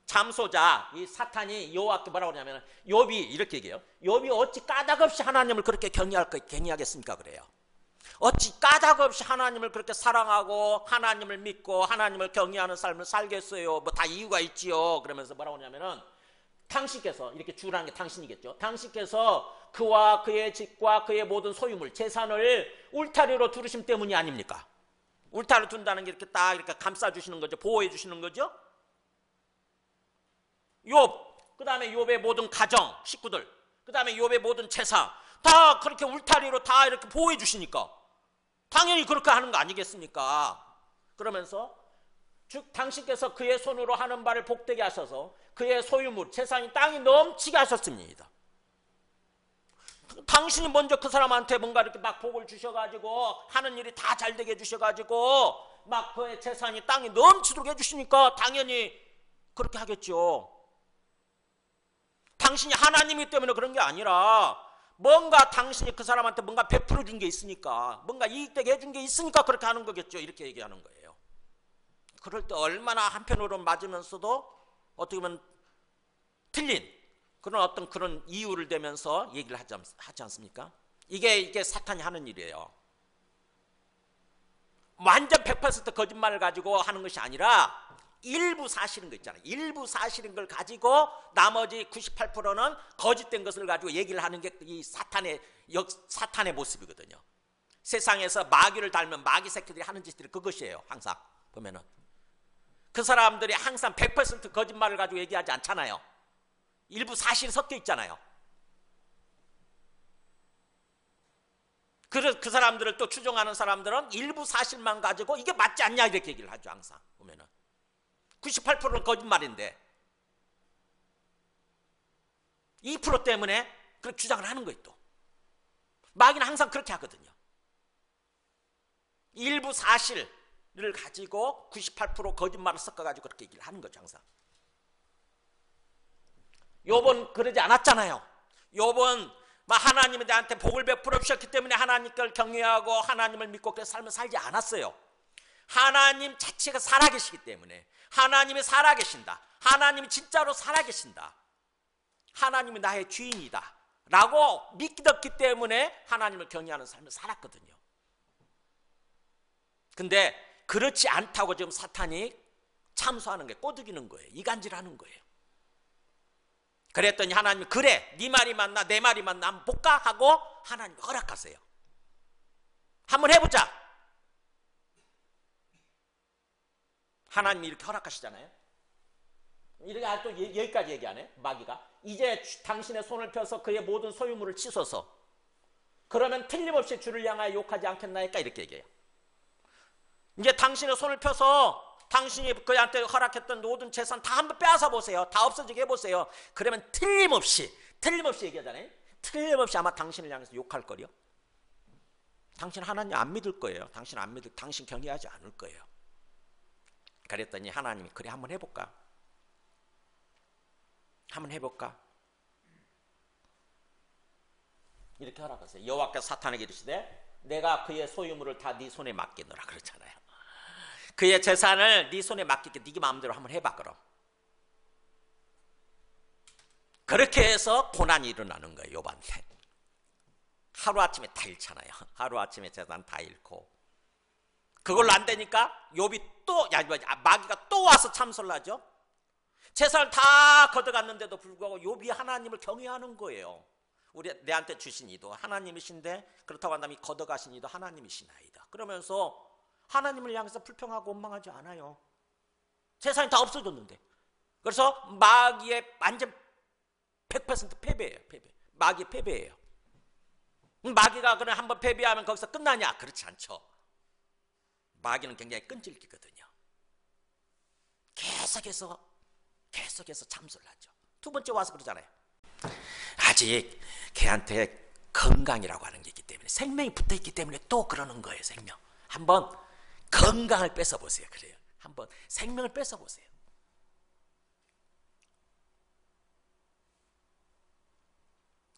참소자, 이 사탄이 여호와께 뭐라고 그러냐면, 욥이 이렇게 얘기해요. 욥이 어찌 까닭없이 하나님을 그렇게 경외하겠습니까? 그래요. 어찌 까닭없이 하나님을 그렇게 사랑하고 하나님을 믿고 하나님을 경외하는 삶을 살겠어요? 뭐 다 이유가 있지요. 그러면서 뭐라고 하냐면은, 당신께서, 이렇게 주라는 게 당신이겠죠. 당신께서 그와 그의 집과 그의 모든 소유물, 재산을 울타리로 두르심 때문이 아닙니까? 울타리로 둔다는 게 이렇게 딱 이렇게 감싸주시는 거죠. 보호해주시는 거죠. 욥, 그 다음에 욥의 모든 가정, 식구들, 그 다음에 욥의 모든 재산, 다 그렇게 울타리로 다 이렇게 보호해주시니까 당연히 그렇게 하는 거 아니겠습니까? 그러면서 즉 당신께서 그의 손으로 하는 바를 복되게 하셔서 그의 소유물, 재산이 땅이 넘치게 하셨습니다. 당신이 먼저 그 사람한테 뭔가 이렇게 막 복을 주셔가지고 하는 일이 다 잘 되게 해주셔가지고 막 그의 재산이 땅이 넘치도록 해주시니까 당연히 그렇게 하겠죠. 당신이 하나님이기 때문에 그런 게 아니라 뭔가 당신이 그 사람한테 뭔가 베풀어 준 게 있으니까, 뭔가 이익되게 해준 게 있으니까 그렇게 하는 거겠죠. 이렇게 얘기하는 거예요. 그럴 때 얼마나 한편으로 맞으면서도 어떻게 보면 틀린 그런 어떤 그런 이유를 대면서 얘기를 하지 않습니까? 이게 사탄이 하는 일이에요. 완전 100% 거짓말을 가지고 하는 것이 아니라 일부 사실인 거 있잖아요. 일부 사실인 걸 가지고 나머지 98%는 거짓된 것을 가지고 얘기를 하는 게 이 사탄의 모습이거든요. 세상에서 마귀를 닮은 마귀 새끼들이 하는 짓들이 그것이에요. 항상 보면은 그 사람들이 항상 100% 거짓말을 가지고 얘기하지 않잖아요. 일부 사실이 섞여 있잖아요. 그래서 그 사람들을 또 추종하는 사람들은 일부 사실만 가지고 이게 맞지 않냐 이렇게 얘기를 하죠. 항상 보면은 98%는 거짓말인데 2% 때문에 그렇게 주장을 하는 거예요. 또 마귀는 항상 그렇게 하거든요. 일부 사실을 가지고 98% 거짓말을 섞어가지고 그렇게 얘기를 하는 거죠. 항상. 욥은 그러지 않았잖아요. 욥은 하나님이 나한테 복을 베풀어 주셨기 때문에 하나님 걸 경외하고 하나님을 믿고 그래서 삶을 살지 않았어요. 하나님 자체가 살아계시기 때문에, 하나님이 살아계신다, 하나님이 진짜로 살아계신다, 하나님이 나의 주인이다 라고 믿었기 때문에 하나님을 경외하는 삶을 살았거든요. 근데 그렇지 않다고 지금 사탄이 참소하는 게 꼬드기는 거예요. 이간질하는 거예요. 그랬더니 하나님이 그래, 네 말이 맞나 내 말이 맞나 한번 볼까 하고 하나님이 허락하세요. 한번 해보자. 하나님이 이렇게 허락하시잖아요. 이렇게 또 여기까지 얘기하네. 마귀가 이제 당신의 손을 펴서 그의 모든 소유물을 치소서. 그러면 틀림없이 주를 향하여 욕하지 않겠나이까 이렇게 얘기해요. 이제 당신의 손을 펴서 당신이 그한테 허락했던 모든 재산 다 한번 빼앗아 보세요. 다 없어지게 해보세요. 그러면 틀림없이 얘기하잖아요. 틀림없이 아마 당신을 향해서 욕할 거요. 당신 하나님 안 믿을 거예요. 당신 경외하지 않을 거예요. 그랬더니 하나님이 그래 한번 해볼까? 이렇게 허락하세요. 여호와께서 사탄에게 이르시되 내가 그의 소유물을 다 네 손에 맡기노라 그렇잖아요. 그의 재산을 네 손에 맡기게 네 마음대로 한번 해봐 그럼. 그렇게 해서 고난이 일어나는 거예요. 욥한테. 하루아침에 다 잃잖아요. 하루아침에 재산 다 잃고 그걸로 안 되니까 욥이 또 마귀가 또 와서 참소를 하죠. 재산을 다 걷어갔는데도 불구하고 욥이 하나님을 경외하는 거예요. 내한테 주신 이도 하나님이신데 그렇다고 한다면 걷어가신 이도 하나님이시나이다. 그러면서 하나님을 향해서 불평하고 원망하지 않아요. 재산이 다 없어졌는데. 그래서 마귀의 완전 100% 패배예요. 마귀 패배예요. 마귀가 그냥 한번 패배하면 거기서 끝나냐? 그렇지 않죠. 마귀는 굉장히 끈질기거든요. 계속해서 참소를 하죠. 두 번째 와서 그러잖아요. 아직 걔한테 건강이라고 하는 게 있기 때문에 생명이 붙어있기 때문에 또 그러는 거예요. 생명. 한번 건강을 뺏어보세요. 그래요. 한번 생명을 뺏어보세요.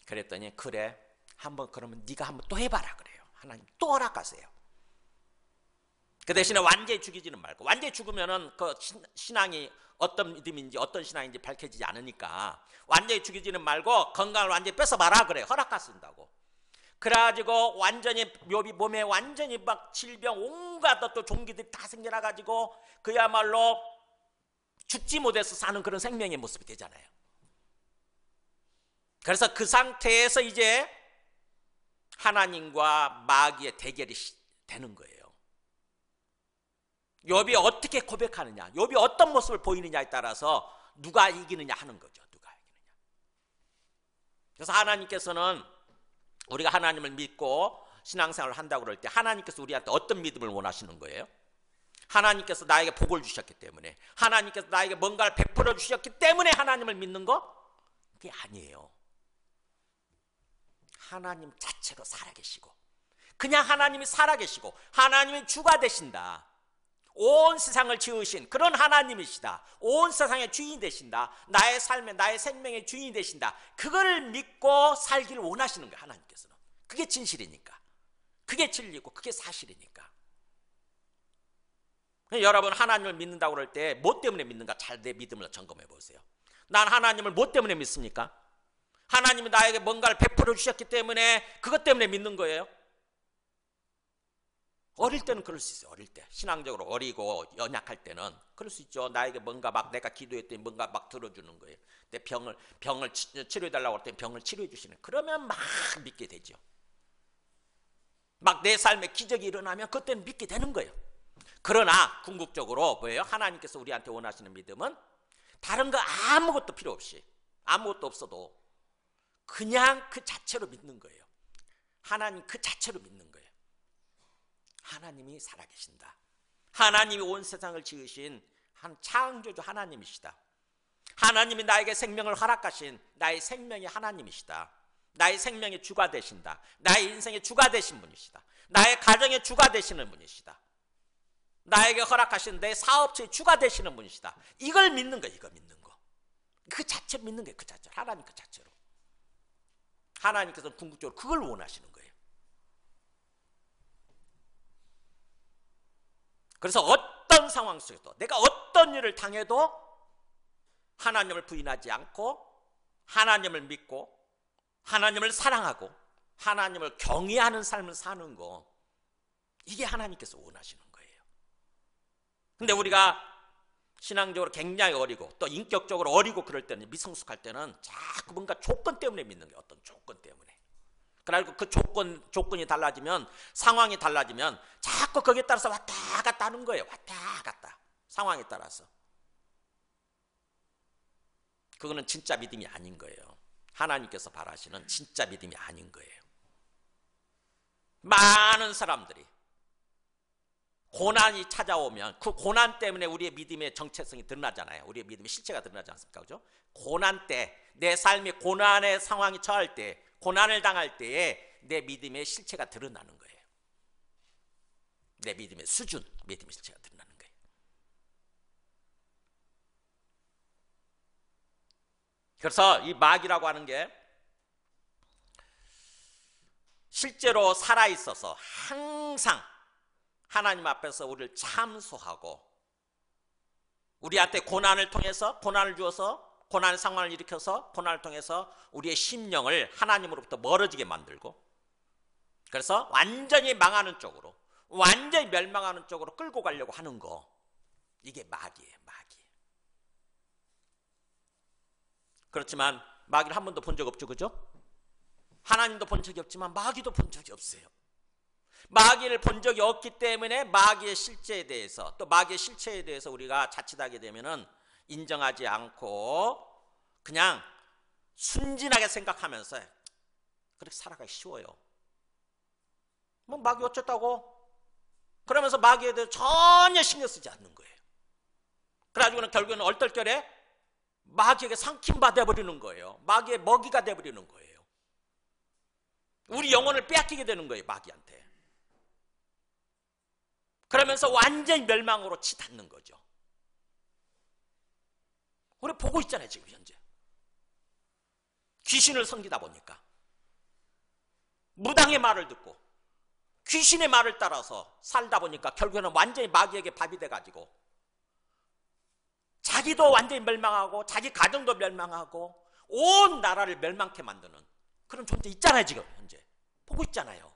그랬더니 그래 한번 그러면 네가 한번 또 해봐라 그래요. 하나님 또 허락하세요. 그 대신에 완전히 죽이지는 말고, 완전히 죽으면은 그 신앙이 어떤 믿음인지 어떤 신앙인지 밝혀지지 않으니까 완전히 죽이지는 말고 건강을 완전히 뺏어봐라 그래요. 허락하신다고. 그래가지고 완전히 욥이 몸에 완전히 막 질병 온갖 또 종기들이 다 생겨나가지고 그야말로 죽지 못해서 사는 그런 생명의 모습이 되잖아요. 그래서 그 상태에서 이제 하나님과 마귀의 대결이 되는 거예요. 욥이 어떻게 고백하느냐, 욥이 어떤 모습을 보이느냐에 따라서 누가 이기느냐 하는 거죠. 누가 이기느냐. 그래서 하나님께서는 우리가 하나님을 믿고 신앙생활을 한다고 그럴 때 하나님께서 우리한테 어떤 믿음을 원하시는 거예요? 하나님께서 나에게 복을 주셨기 때문에, 하나님께서 나에게 뭔가를 베풀어 주셨기 때문에 하나님을 믿는 거? 그게 아니에요. 하나님 자체가 살아계시고, 그냥 하나님이 살아계시고 하나님이 주가 되신다. 온 세상을 지으신 그런 하나님이시다. 온 세상의 주인이 되신다. 나의 삶의, 나의 생명의 주인이 되신다. 그걸 믿고 살기를 원하시는 거예요. 하나님께서는. 그게 진실이니까. 그게 진리고 그게 사실이니까. 여러분 하나님을 믿는다고 그럴 때 뭐 때문에 믿는가? 잘 내 믿음을 점검해 보세요. 난 하나님을 뭐 때문에 믿습니까? 하나님이 나에게 뭔가를 베풀어 주셨기 때문에 그것 때문에 믿는 거예요. 어릴 때는 그럴 수 있어요. 어릴 때 신앙적으로 어리고 연약할 때는 그럴 수 있죠. 나에게 뭔가 막 내가 기도했더니 뭔가 막 들어주는 거예요. 내 병을 치료해달라고 할 때 병을 치료해 주시는, 그러면 막 믿게 되죠. 막 내 삶에 기적이 일어나면 그때는 믿게 되는 거예요. 그러나 궁극적으로 뭐예요? 하나님께서 우리한테 원하시는 믿음은 다른 거 아무것도 필요 없이, 아무것도 없어도 그냥 그 자체로 믿는 거예요. 하나님 그 자체로 믿는 거예요. 하나님이 살아계신다. 하나님이 온 세상을 지으신 한 창조주 하나님이시다. 하나님이 나에게 생명을 허락하신 나의 생명의 하나님이시다. 나의 생명의 주가 되신다. 나의 인생의 주가 되신 분이시다. 나의 가정의 주가 되시는 분이시다. 나에게 허락하신 내 사업체의 주가 되시는 분이시다. 이걸 믿는 거예요. 이거 믿는 거. 그 자체로 믿는 거예요. 그 자체로. 하나님 그 자체로. 하나님께서는 궁극적으로 그걸 원하시는 거예요. 그래서 어떤 상황 속에도 내가 어떤 일을 당해도 하나님을 부인하지 않고 하나님을 믿고 하나님을 사랑하고 하나님을 경외하는 삶을 사는 거, 이게 하나님께서 원하시는 거예요. 근데 우리가 신앙적으로 굉장히 어리고 또 인격적으로 어리고 그럴 때는, 미성숙할 때는 자꾸 뭔가 조건 때문에 믿는 거예요. 어떤 조건 때문에. 그리고 그 조건이 달라지면, 상황이 달라지면 자꾸 거기에 따라서 왔다 갔다 하는 거예요. 왔다 갔다. 상황에 따라서. 그거는 진짜 믿음이 아닌 거예요. 하나님께서 바라시는 진짜 믿음이 아닌 거예요. 많은 사람들이 고난이 찾아오면 그 고난 때문에 우리의 믿음의 정체성이 드러나잖아요. 우리의 믿음의 실체가 드러나지 않습니까? 그죠? 고난 때, 내 삶이 고난의 상황이 처할 때, 고난을 당할 때에 내 믿음의 실체가 드러나는 거예요. 내 믿음의 수준, 믿음의 실체가 드러나는 거예요. 그래서 이 마귀라고 하는 게 실제로 살아있어서 항상 하나님 앞에서 우리를 참소하고 우리한테 고난을 통해서, 고난을 주어서, 고난의 상황을 일으켜서 고난을 통해서 우리의 심령을 하나님으로부터 멀어지게 만들고, 그래서 완전히 망하는 쪽으로, 완전히 멸망하는 쪽으로 끌고 가려고 하는 거, 이게 마귀예요. 마귀. 그렇지만 마귀를 한 번도 본 적 없죠, 그죠? 하나님도 본 적이 없지만 마귀도 본 적이 없어요. 마귀를 본 적이 없기 때문에 마귀의 실체에 대해서, 또 마귀의 실체에 대해서 우리가 자칫하게 되면은 인정하지 않고 그냥 순진하게 생각하면서 그렇게 살아가기 쉬워요. 뭐 마귀 어쨌다고? 그러면서 마귀에 대해 전혀 신경 쓰지 않는 거예요. 그래가지고는 결국에는 얼떨결에 마귀에게 삼킴바 돼버리는 거예요. 마귀의 먹이가 돼버리는 거예요. 우리 영혼을 빼앗기게 되는 거예요, 마귀한테. 그러면서 완전히 멸망으로 치닫는 거죠. 우리 보고 있잖아요, 지금 현재. 귀신을 섬기다 보니까 무당의 말을 듣고 귀신의 말을 따라서 살다 보니까 결국에는 완전히 마귀에게 밥이 돼가지고 자기도 완전히 멸망하고 자기 가정도 멸망하고 온 나라를 멸망케 만드는 그런 존재 있잖아요, 지금 현재. 보고 있잖아요.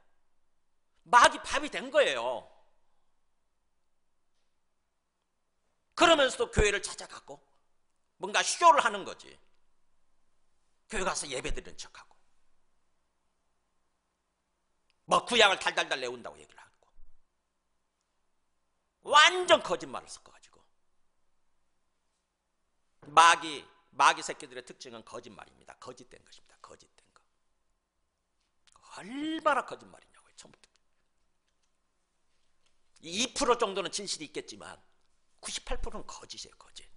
마귀 밥이 된 거예요. 그러면서도 교회를 찾아갔고 뭔가 쇼를 하는 거지. 교회 가서 예배드리는 척하고 뭐 구약을 달달달 내온다고 얘기를 하고 완전 거짓말을 섞어가지고. 마귀 새끼들의 특징은 거짓말입니다. 거짓된 것입니다. 거짓된 거. 얼마나 거짓말이냐고요, 처음부터. 2% 정도는 진실이 있겠지만 98%는 거짓이에요, 거짓.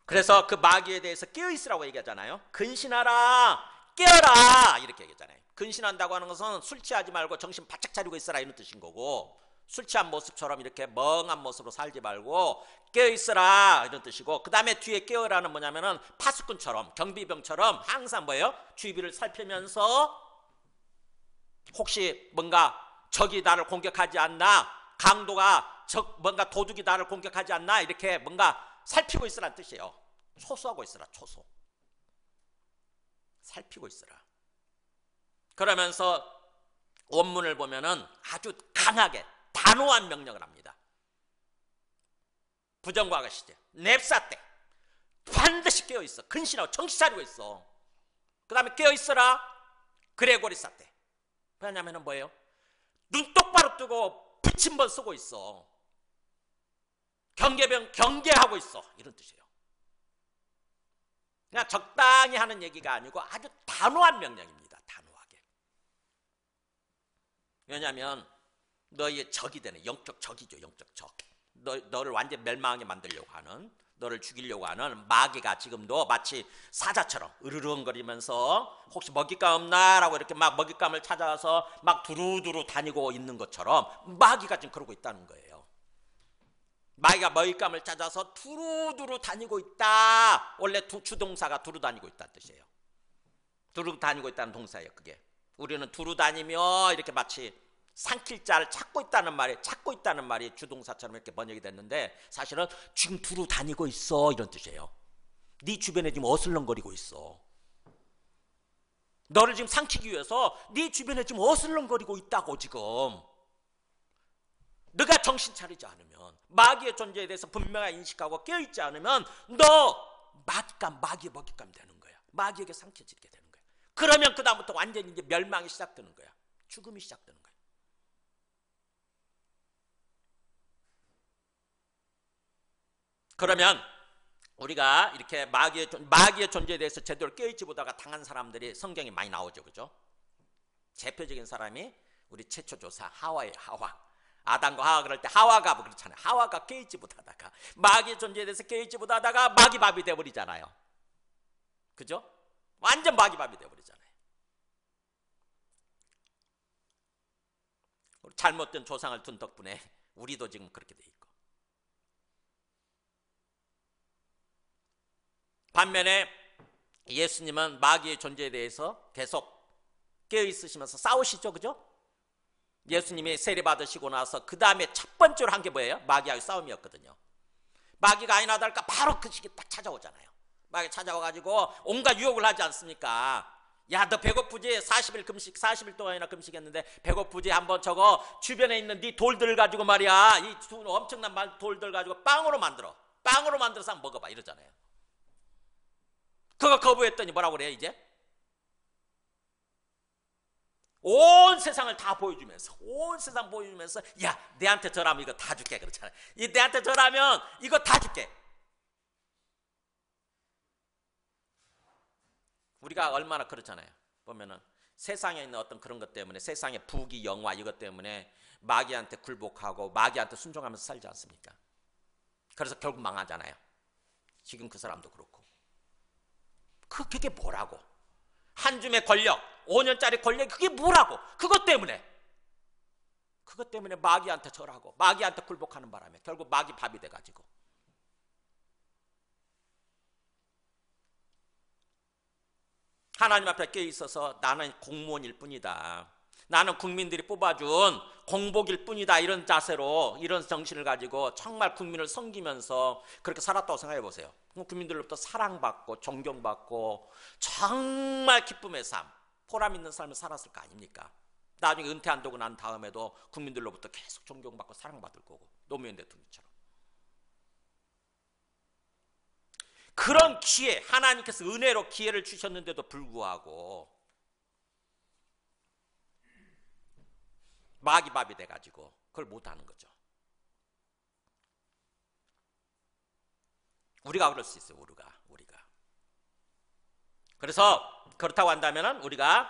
그래서 그 마귀에 대해서 깨어있으라고 얘기하잖아요. 근신하라, 깨어라, 이렇게 얘기하잖아요. 근신한다고 하는 것은 술 취하지 말고 정신 바짝 차리고 있어라, 이런 뜻인 거고, 술 취한 모습처럼 이렇게 멍한 모습으로 살지 말고 깨어있어라, 이런 뜻이고, 그 다음에 뒤에 깨어라는 뭐냐면은 파수꾼처럼, 경비병처럼 항상 뭐예요? 주위를 살피면서 혹시 뭔가 적이 나를 공격하지 않나, 강도가 뭔가 도둑이 나를 공격하지 않나, 이렇게 뭔가 살피고 있으라는 뜻이에요. 초소하고 있으라, 초소. 살피고 있으라. 그러면서 원문을 보면은 아주 강하게 단호한 명령을 합니다. 부정과거 시대, 넵사 때 반드시 깨어있어. 근신하고 정신 차리고 있어. 그 다음에 깨어있어라, 그레고리사 때. 왜냐면은 뭐예요? 눈 똑바로 뜨고 붙임번 쓰고 있어. 경계하고 있어, 이런 뜻이에요. 그냥 적당히 하는 얘기가 아니고 아주 단호한 명령입니다. 단호하게. 왜냐하면 너희의 적이 되는, 영적 적이죠. 영적 적. 너를 완전히 멸망하게 만들려고 하는, 너를 죽이려고 하는 마귀가 지금도 마치 사자처럼 으르렁거리면서 혹시 먹잇감 없나? 라고 이렇게 막 먹잇감을 찾아서 막 두루두루 다니고 있는 것처럼 마귀가 지금 그러고 있다는 거예요. 마귀가 먹잇감을 찾아서 두루두루 다니고 있다. 원래 주동사가 두루 다니고 있다는 뜻이에요. 두루 다니고 있다는 동사예요, 그게. 우리는 두루 다니며 이렇게 마치 삼킬 자를 찾고 있다는 말이 주동사처럼 이렇게 번역이 됐는데, 사실은 지금 두루 다니고 있어, 이런 뜻이에요. 네 주변에 지금 어슬렁거리고 있어. 너를 지금 삼키기 위해서 네 주변에 지금 어슬렁거리고 있다고. 지금 너가 정신 차리지 않으면, 마귀의 존재에 대해서 분명하게 인식하고 깨어있지 않으면 너 마귀의 먹잇감 되는 거야. 마귀에게 삼켜지게 되는 거야. 그러면 그 다음부터 완전히 이제 멸망이 시작되는 거야. 죽음이 시작되는 거야. 그러면 우리가 이렇게 마귀의 존재에 대해서 제대로 깨어있지 못하다가 당한 사람들이 성경에 많이 나오죠. 그죠? 대표적인 사람이 우리 최초 조사 하와예요. 하와. 아담과 하와 그럴 때 하와가 뭐 그렇잖아요. 하와가 깨어있지 못하다가 마귀의 존재에 대해서 깨어있지 못하다가 마귀밥이 돼버리잖아요. 그죠? 완전 마귀밥이 돼버리잖아요. 잘못된 조상을 둔 덕분에 우리도 지금 그렇게 돼 있고. 반면에 예수님은 마귀의 존재에 대해서 계속 깨어있으시면서 싸우시죠. 그죠? 예수님이 세례받으시고 나서 그 다음에 첫 번째로 한 게 뭐예요? 마귀와의 싸움이었거든요. 마귀가 아니나 다를까 바로 그 시기에 딱 찾아오잖아요. 마귀 찾아와가지고 온갖 유혹을 하지 않습니까? 야, 너 배고프지? 40일 금식, 40일 동안이나 금식했는데 배고프지? 한번 저거 주변에 있는 네 돌들 가지고 말이야, 이 엄청난 돌들 가지고 빵으로 만들어서 한번 먹어봐 이러잖아요. 그거 거부했더니 뭐라고 그래요 이제? 온 세상을 다 보여주면서 야, 내한테 절하면 이거 다 줄게 그렇잖아요. 내한테 절하면 이거 다 줄게. 우리가 얼마나 그렇잖아요. 보면은 세상에 있는 어떤 그런 것 때문에, 세상의 부귀 영화 이것 때문에 마귀한테 굴복하고 마귀한테 순종하면서 살지 않습니까? 그래서 결국 망하잖아요. 지금 그 사람도 그렇고. 그게 뭐라고? 한 줌의 권력, 5년짜리 권력이 그게 뭐라고? 그것 때문에 마귀한테 절하고 마귀한테 굴복하는 바람에 결국 마귀 밥이 돼가지고. 하나님 앞에 깨어있어서 나는 공무원일 뿐이다, 나는 국민들이 뽑아준 공복일 뿐이다, 이런 자세로, 이런 정신을 가지고 정말 국민을 섬기면서 그렇게 살았다고 생각해 보세요. 국민들로부터 사랑받고 존경받고 정말 기쁨의 삶, 보람 있는 삶을 살았을 거 아닙니까? 나중에 은퇴 안 되고 난 다음에도 국민들로부터 계속 존경받고 사랑받을 거고, 노무현 대통령처럼. 그런 기회, 하나님께서 은혜로 기회를 주셨는데도 불구하고 마귀밥이 돼가지고 그걸 못하는 거죠. 우리가 그럴 수 있어요. 우리가. 그래서 그렇다고 한다면 우리가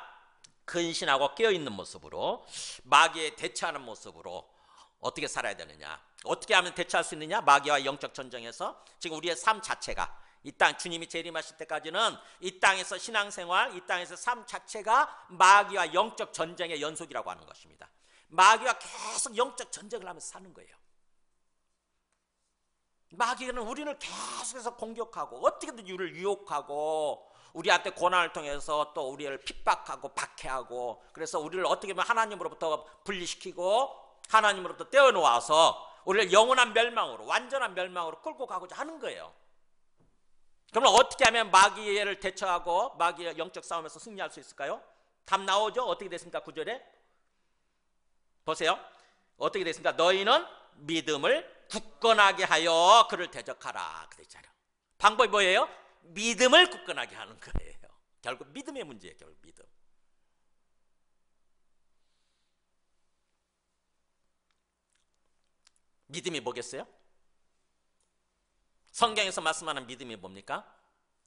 근신하고 깨어있는 모습으로, 마귀에 대처하는 모습으로 어떻게 살아야 되느냐, 어떻게 하면 대처할 수 있느냐. 마귀와 영적 전쟁에서 지금 우리의 삶 자체가, 이 땅 주님이 재림하실 때까지는 이 땅에서 신앙생활, 이 땅에서 삶 자체가 마귀와 영적 전쟁의 연속이라고 하는 것입니다. 마귀와 계속 영적 전쟁을 하면서 사는 거예요. 마귀는 우리를 계속해서 공격하고 어떻게든 우리를 유혹하고 우리한테 고난을 통해서 또 우리를 핍박하고 박해하고, 그래서 우리를 어떻게 보면 하나님으로부터 분리시키고 하나님으로부터 떼어놓아서 우리를 영원한 멸망으로, 완전한 멸망으로 끌고 가고자 하는 거예요. 그러면 어떻게 하면 마귀를 대처하고 마귀의 영적 싸움에서 승리할 수 있을까요? 답 나오죠? 어떻게 됐습니까? 9절에 보세요. 어떻게 됐습니까? 너희는 믿음을 굳건하게 하여 그를 대적하라 그랬잖아요. 방법이 뭐예요? 믿음을 굳건하게 하는 거예요. 결국 믿음의 문제예요. 결국 믿음. 믿음이 뭐겠어요? 성경에서 말씀하는 믿음이 뭡니까?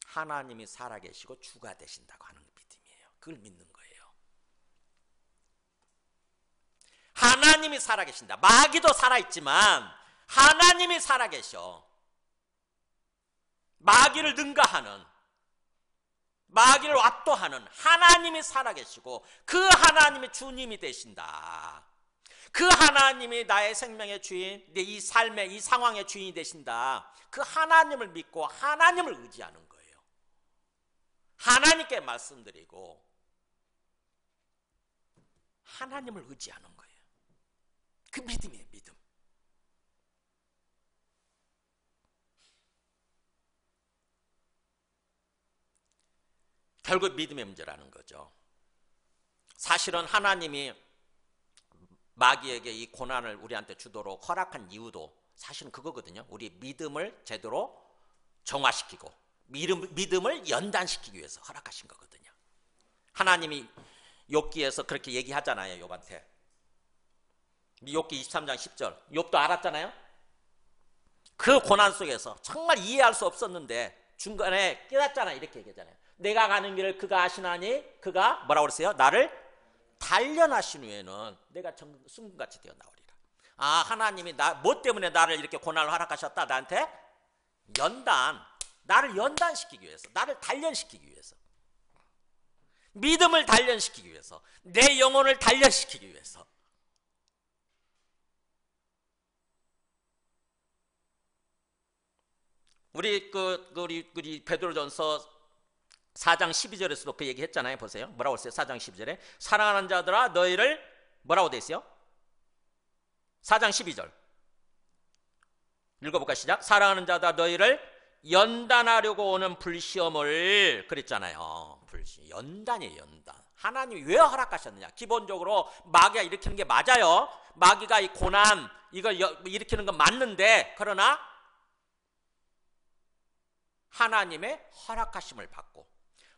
하나님이 살아계시고 주가 되신다고 하는 믿음이에요. 그걸 믿는 거예요. 하나님이 살아계신다. 마귀도 살아있지만 하나님이 살아계셔. 마귀를 능가하는, 마귀를 압도하는 하나님이 살아계시고 그 하나님이 주님이 되신다. 그 하나님이 나의 생명의 주인, 이 삶의 이 상황의 주인이 되신다. 그 하나님을 믿고 하나님을 의지하는 거예요. 하나님께 말씀드리고 하나님을 의지하는 거예요. 그 믿음이에요. 믿음. 결국 믿음의 문제라는 거죠. 사실은 하나님이 마귀에게 이 고난을 우리한테 주도록 허락한 이유도 사실은 그거거든요. 우리 믿음을 제대로 정화시키고 믿음을 연단시키기 위해서 허락하신 거거든요. 하나님이 욥기에서 그렇게 얘기하잖아요. 욥한테. 욥기 23장 10절. 욥도 알았잖아요. 그 고난 속에서 정말 이해할 수 없었는데 중간에 깨닫잖아요. 이렇게 얘기하잖아요. 내가 가는 길을 그가 아시나니 그가 뭐라고 그랬어요? 나를 단련하신 후에는 내가 순금같이 되어 나오리라. 아, 하나님이 뭐 때문에 나를 이렇게 고난을 허락하셨다? 나한테 나를 연단시키기 위해서, 나를 단련시키기 위해서, 믿음을 단련시키기 위해서, 내 영혼을 단련시키기 위해서. 우리 베드로전서 4장 12절에서도 그 얘기 했잖아요. 보세요. 뭐라고 했어요? 4장 12절에 사랑하는 자들아 너희를 뭐라고 돼 있어요? 4장 12절 읽어볼까? 시작. 사랑하는 자들아 너희를 연단하려고 오는 불시험을 그랬잖아요. 연단이에요. 연단. 하나님이 왜 허락하셨느냐? 기본적으로 마귀가 일으키는 게 맞아요. 마귀가 이 고난 이걸 일으키는 건 맞는데, 그러나 하나님의 허락하심을 받고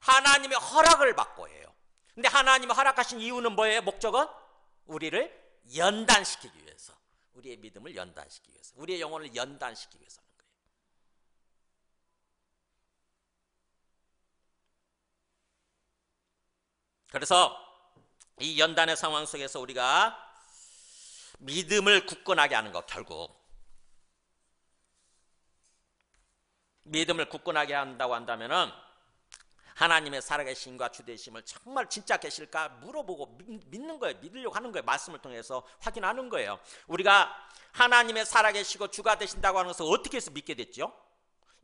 하나님의 허락을 받고 해요. 근데 하나님이 허락하신 이유는 뭐예요? 목적은 우리를 연단시키기 위해서, 우리의 믿음을 연단시키기 위해서, 우리의 영혼을 연단시키기 위해서 하는 거예요. 그래서 이 연단의 상황 속에서 우리가 믿음을 굳건하게 하는 것, 결국 믿음을 굳건하게 한다고 한다면은 하나님의 살아계심과 주되심을 정말 진짜 계실까 물어보고 믿는 거예요. 믿으려고 하는 거예요. 말씀을 통해서 확인하는 거예요. 우리가 하나님의 살아계시고 주가 되신다고 하는 것을 어떻게 해서 믿게 됐죠?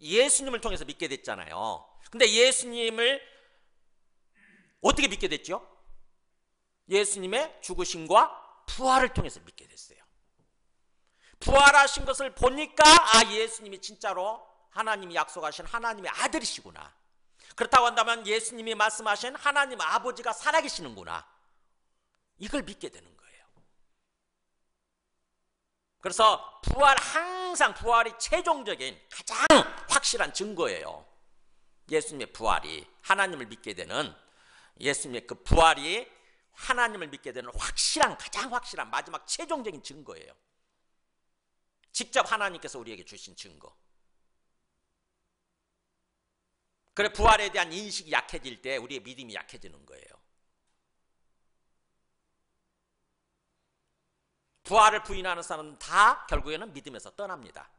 예수님을 통해서 믿게 됐잖아요. 근데 예수님을 어떻게 믿게 됐죠? 예수님의 죽으심과 부활을 통해서 믿게 됐어요. 부활하신 것을 보니까 아, 예수님이 진짜로 하나님이 약속하신 하나님의 아들이시구나. 그렇다고 한다면 예수님이 말씀하신 하나님 아버지가 살아계시는구나. 이걸 믿게 되는 거예요. 그래서 항상 부활이 최종적인 가장 확실한 증거예요. 예수님의 부활이, 하나님을 믿게 되는 예수님의 그 부활이 하나님을 믿게 되는 가장 확실한 마지막 최종적인 증거예요. 직접 하나님께서 우리에게 주신 증거. 그래, 부활에 대한 인식이 약해질 때 우리의 믿음이 약해지는 거예요. 부활을 부인하는 사람은 다 결국에는 믿음에서 떠납니다.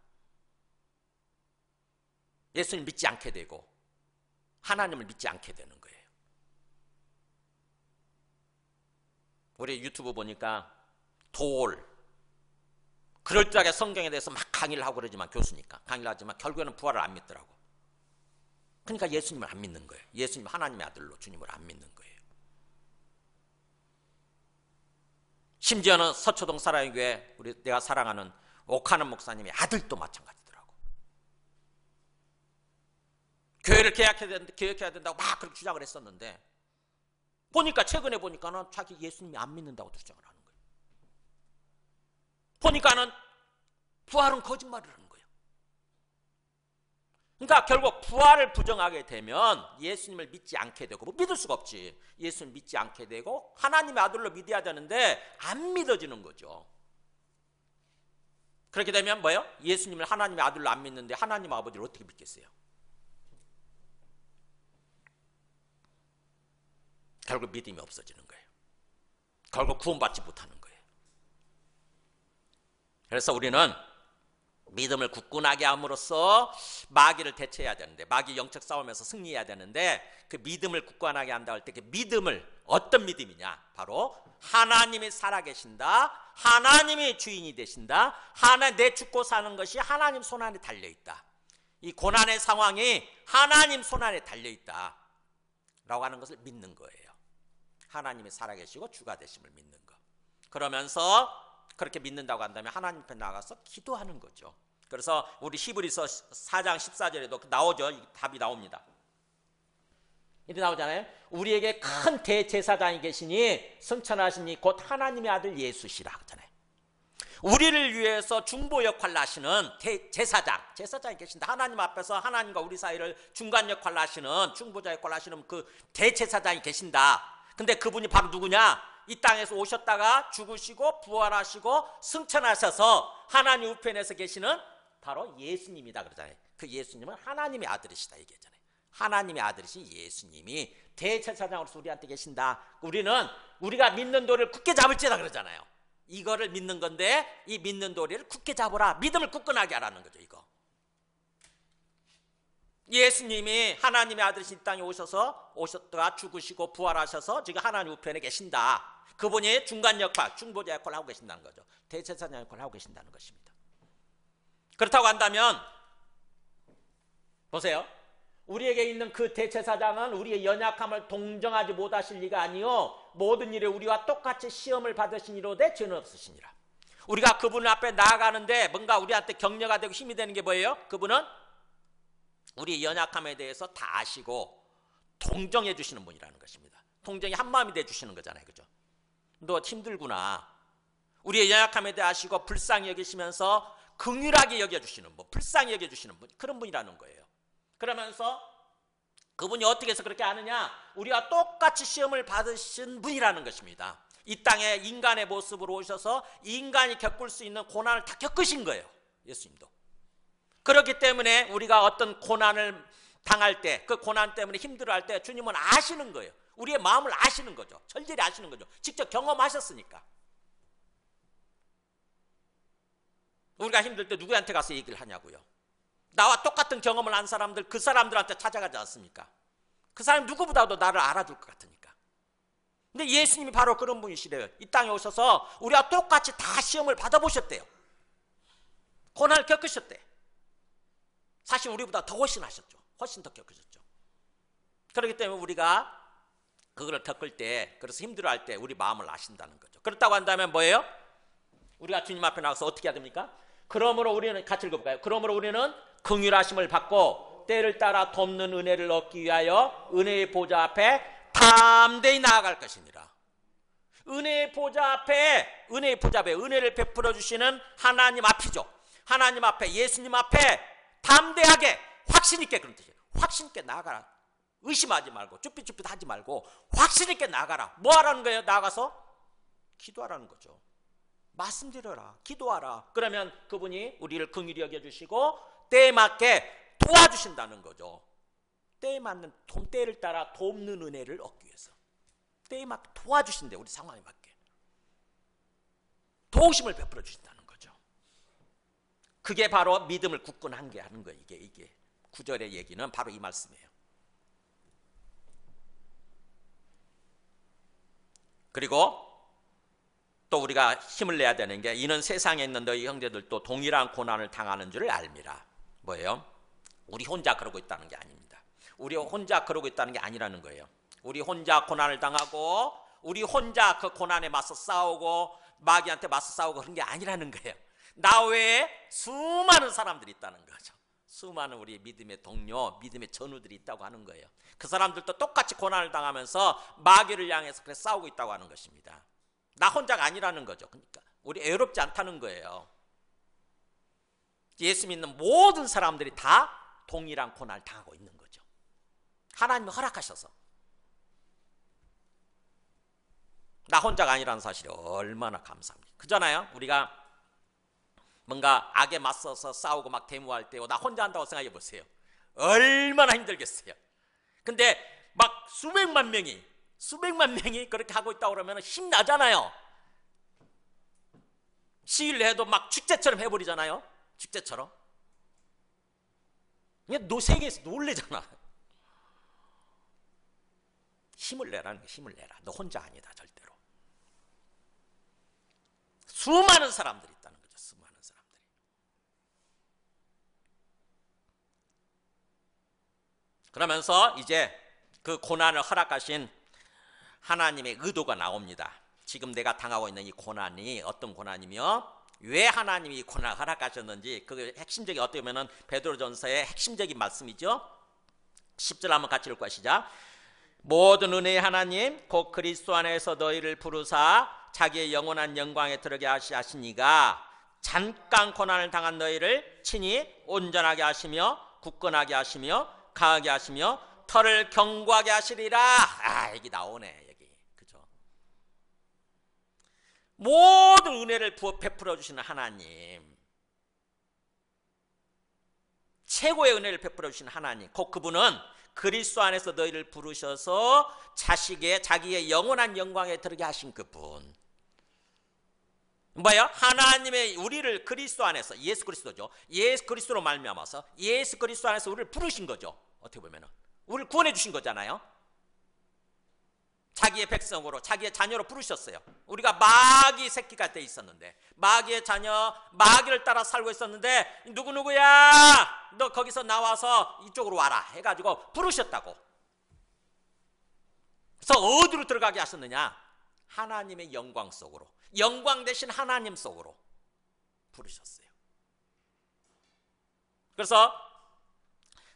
예수님 믿지 않게 되고 하나님을 믿지 않게 되는 거예요. 우리 유튜브 보니까 그럴듯하게 성경에 대해서 막 강의를 하고 그러지만, 교수니까 강의를 하지만 결국에는 부활을 안 믿더라고. 그러니까 예수님을 안 믿는 거예요. 예수님 하나님의 아들로 주님을 안 믿는 거예요. 심지어는 서초동 사랑의 교회 내가 사랑하는 옥하는 목사님의 아들도 마찬가지더라고. 교회를 개혁해야 된다고 막 그렇게 주장을 했었는데 최근에 보니까는 자기 예수님이 안 믿는다고 주장을 하는 거예요. 보니까는 부활은 거짓말을 하는 거예요. 그러니까 결국 부활을 부정하게 되면 예수님을 믿지 않게 되고, 믿을 수가 없지. 예수님을 믿지 않게 되고 하나님의 아들로 믿어야 되는데 안 믿어지는 거죠. 그렇게 되면 뭐예요? 예수님을 하나님의 아들로 안 믿는데 하나님 아버지를 어떻게 믿겠어요? 결국 믿음이 없어지는 거예요. 결국 구원받지 못하는 거예요. 그래서 우리는 믿음을 굳건하게 함으로써 마귀를 대처해야 되는데, 마귀 영적 싸움에서 승리해야 되는데, 그 믿음을 굳건하게 한다 할 때 그 믿음을 어떤 믿음이냐? 바로 하나님이 살아계신다, 하나님이 주인이 되신다, 내 죽고 사는 것이 하나님 손안에 달려있다, 이 고난의 상황이 하나님 손안에 달려있다 라고 하는 것을 믿는 거예요. 하나님이 살아계시고 주가 되심을 믿는 거. 그러면서 그렇게 믿는다고 한다면 하나님 앞에 나가서 기도하는 거죠. 그래서 우리 히브리서 4장 14절에도 나오죠. 답이 나옵니다. 이렇게 나오잖아요. 우리에게 큰 대제사장이 계시니 승천하시니 곧 하나님의 아들 예수시라 하잖아요. 우리를 위해서 중보 역할을 하시는 제사장이 계신다. 하나님 앞에서 하나님과 우리 사이를 중간 역할을 하시는, 중보자 역할을 하시는 그 대제사장이 계신다. 근데 그분이 바로 누구냐? 이 땅에서 오셨다가 죽으시고 부활하시고 승천하셔서 하나님 우편에서 계시는 바로 예수님이다 그러잖아요. 그 예수님은 하나님의 아들이시다 얘기했잖아요. 하나님의 아들이신 예수님이 대제사장으로서 우리한테 계신다. 우리가 믿는 도리를 굳게 잡을지다 그러잖아요. 이거를 믿는 건데 이 믿는 도리를 굳게 잡으라. 믿음을 굳건하게 하라는 거죠. 이거. 예수님이 하나님의 아들이신 이 땅에 오셨다가 죽으시고 부활하셔서 지금 하나님 우편에 계신다. 그분이 중간 역할, 중보자 역할을 하고 계신다는 거죠. 대제사장 역할을 하고 계신다는 것입니다. 그렇다고 한다면 보세요. 우리에게 있는 그 대제사장은 우리의 연약함을 동정하지 못하실 리가 아니요 모든 일에 우리와 똑같이 시험을 받으신 이로되 죄는 없으시니라. 우리가 그분 앞에 나아가는데 뭔가 우리한테 격려가 되고 힘이 되는 게 뭐예요? 그분은 우리의 연약함에 대해서 다 아시고 동정해 주시는 분이라는 것입니다. 동정이 한마음이 돼 주시는 거잖아요. 그죠? 너 힘들구나. 우리의 연약함에 대해 아시고 불쌍히 여기시면서 긍휼하게 여겨주시는 분, 불쌍히 여겨주시는 분, 그런 분이라는 거예요. 그러면서 그분이 어떻게 해서 그렇게 아느냐? 우리와 똑같이 시험을 받으신 분이라는 것입니다. 이 땅에 인간의 모습으로 오셔서 인간이 겪을 수 있는 고난을 다 겪으신 거예요. 예수님도. 그렇기 때문에 우리가 어떤 고난을 당할 때, 그 고난 때문에 힘들어할 때 주님은 아시는 거예요. 우리의 마음을 아시는 거죠. 절절히 아시는 거죠. 직접 경험하셨으니까. 우리가 힘들 때 누구한테 가서 얘기를 하냐고요. 나와 똑같은 경험을 한 사람들, 그 사람들한테 찾아가지 않습니까? 그 사람 누구보다도 나를 알아줄 것 같으니까. 근데 예수님이 바로 그런 분이시래요. 이 땅에 오셔서 우리와 똑같이 다 시험을 받아보셨대요. 고난을 겪으셨대. 사실 우리보다 더 훨씬 하셨죠. 훨씬 더 겪으셨죠. 그렇기 때문에 우리가 그거를 겪을 때, 그래서 힘들어할 때 우리 마음을 아신다는 거죠. 그렇다고 한다면 뭐예요? 우리가 주님 앞에 나가서 어떻게 해야 됩니까? 그러므로 우리는, 같이 읽어볼까요? 그러므로 우리는 긍휼하심을 받고 때를 따라 돕는 은혜를 얻기 위하여 은혜의 보좌 앞에 담대히 나아갈 것이니라. 은혜의 보좌 앞에 은혜를 베풀어 주시는 하나님 앞이죠. 하나님 앞에, 예수님 앞에 담대하게, 확신 있게, 그런 뜻이에요. 확신 있게 나아가라. 의심하지 말고, 쭈삣쭈삣 하지 말고 확신 있게 나아가라. 뭐 하라는 거예요? 나가서 기도하라는 거죠. 말씀드려라. 기도하라. 그러면 그분이 우리를 긍휼히 여겨주시고 때에 맞게 도와주신다는 거죠. 때에 맞는, 때를 따라 돕는 은혜를 얻기 위해서 때에 맞게 도와주신대. 우리 상황에 맞게 도우심을 베풀어 주신다는 거죠. 그게 바로 믿음을 굳건하게 하는 거예요. 이게 9절의 얘기는 바로 이 말씀이에요. 그리고 또 우리가 힘을 내야 되는 게, 이는 세상에 있는 너희 형제들도 동일한 고난을 당하는 줄을 알미라. 뭐예요? 우리 혼자 그러고 있다는 게 아닙니다. 우리 혼자 그러고 있다는 게 아니라는 거예요. 우리 혼자 고난을 당하고 우리 혼자 그 고난에 맞서 싸우고 마귀한테 맞서 싸우고 그런 게 아니라는 거예요. 나 외에 수많은 사람들이 있다는 거죠. 수많은 우리 믿음의 동료, 믿음의 전우들이 있다고 하는 거예요. 그 사람들도 똑같이 고난을 당하면서 마귀를 향해서 그래 싸우고 있다고 하는 것입니다. 나 혼자가 아니라는 거죠. 그러니까 우리 애롭지 않다는 거예요. 예수 믿는 모든 사람들이 다 동일한 고난을 당하고 있는 거죠. 하나님이 허락하셔서. 나 혼자가 아니라는 사실이 얼마나 감사합니까? 그잖아요. 우리가 뭔가 악에 맞서서 싸우고 막 데모할 때 나 혼자 한다고 생각해 보세요. 얼마나 힘들겠어요. 근데 막 수백만 명이 그렇게 하고 있다고 그러면 힘나잖아요. 시위를 해도 막 축제처럼 해버리잖아요. 축제처럼. 그냥 세계에서 놀래잖아. 힘을 내라는 거야. 힘을 내라. 너 혼자 아니다. 절대로. 수많은 사람들이 있다는 거죠. 수많은 사람들이. 그러면서 이제 그 고난을 허락하신 하나님의 의도가 나옵니다. 지금 내가 당하고 있는 이 고난이 어떤 고난이며 왜 하나님이 이 고난을 허락하셨는지, 그 핵심적인, 어떻게 보면 베드로전서의 핵심적인 말씀이죠. 10절 한번 같이 읽고 시작. 모든 은혜의 하나님 곧 그리스도 안에서 너희를 부르사 자기의 영원한 영광에 들어게 하시니가 잠깐 고난을 당한 너희를 친히 온전하게 하시며 굳건하게 하시며 강하게 하시며 털을 견고하게 하시리라. 여기 나오네. 여기. 그죠? 모든 은혜를 베풀어 주시는 하나님. 최고의 은혜를 베풀어 주신 하나님, 곧 그분은 그리스도 안에서 너희를 부르셔서 자기의 영원한 영광에 들어게 하신 그분. 뭐예요? 하나님의 우리를 그리스도 안에서, 예수 그리스도죠. 예수 그리스도로 말미암아서 예수 그리스도 안에서 우리를 부르신 거죠. 어떻게 보면은 우리를 구원해 주신 거잖아요. 자기의 백성으로, 자기의 자녀로 부르셨어요. 우리가 마귀 새끼가 돼 있었는데, 마귀의 자녀, 마귀를 따라 살고 있었는데, 누구야? 너 거기서 나와서 이쪽으로 와라 해가지고 부르셨다고. 그래서 어디로 들어가게 하셨느냐? 하나님의 영광 속으로, 영광 대신 하나님 속으로 부르셨어요. 그래서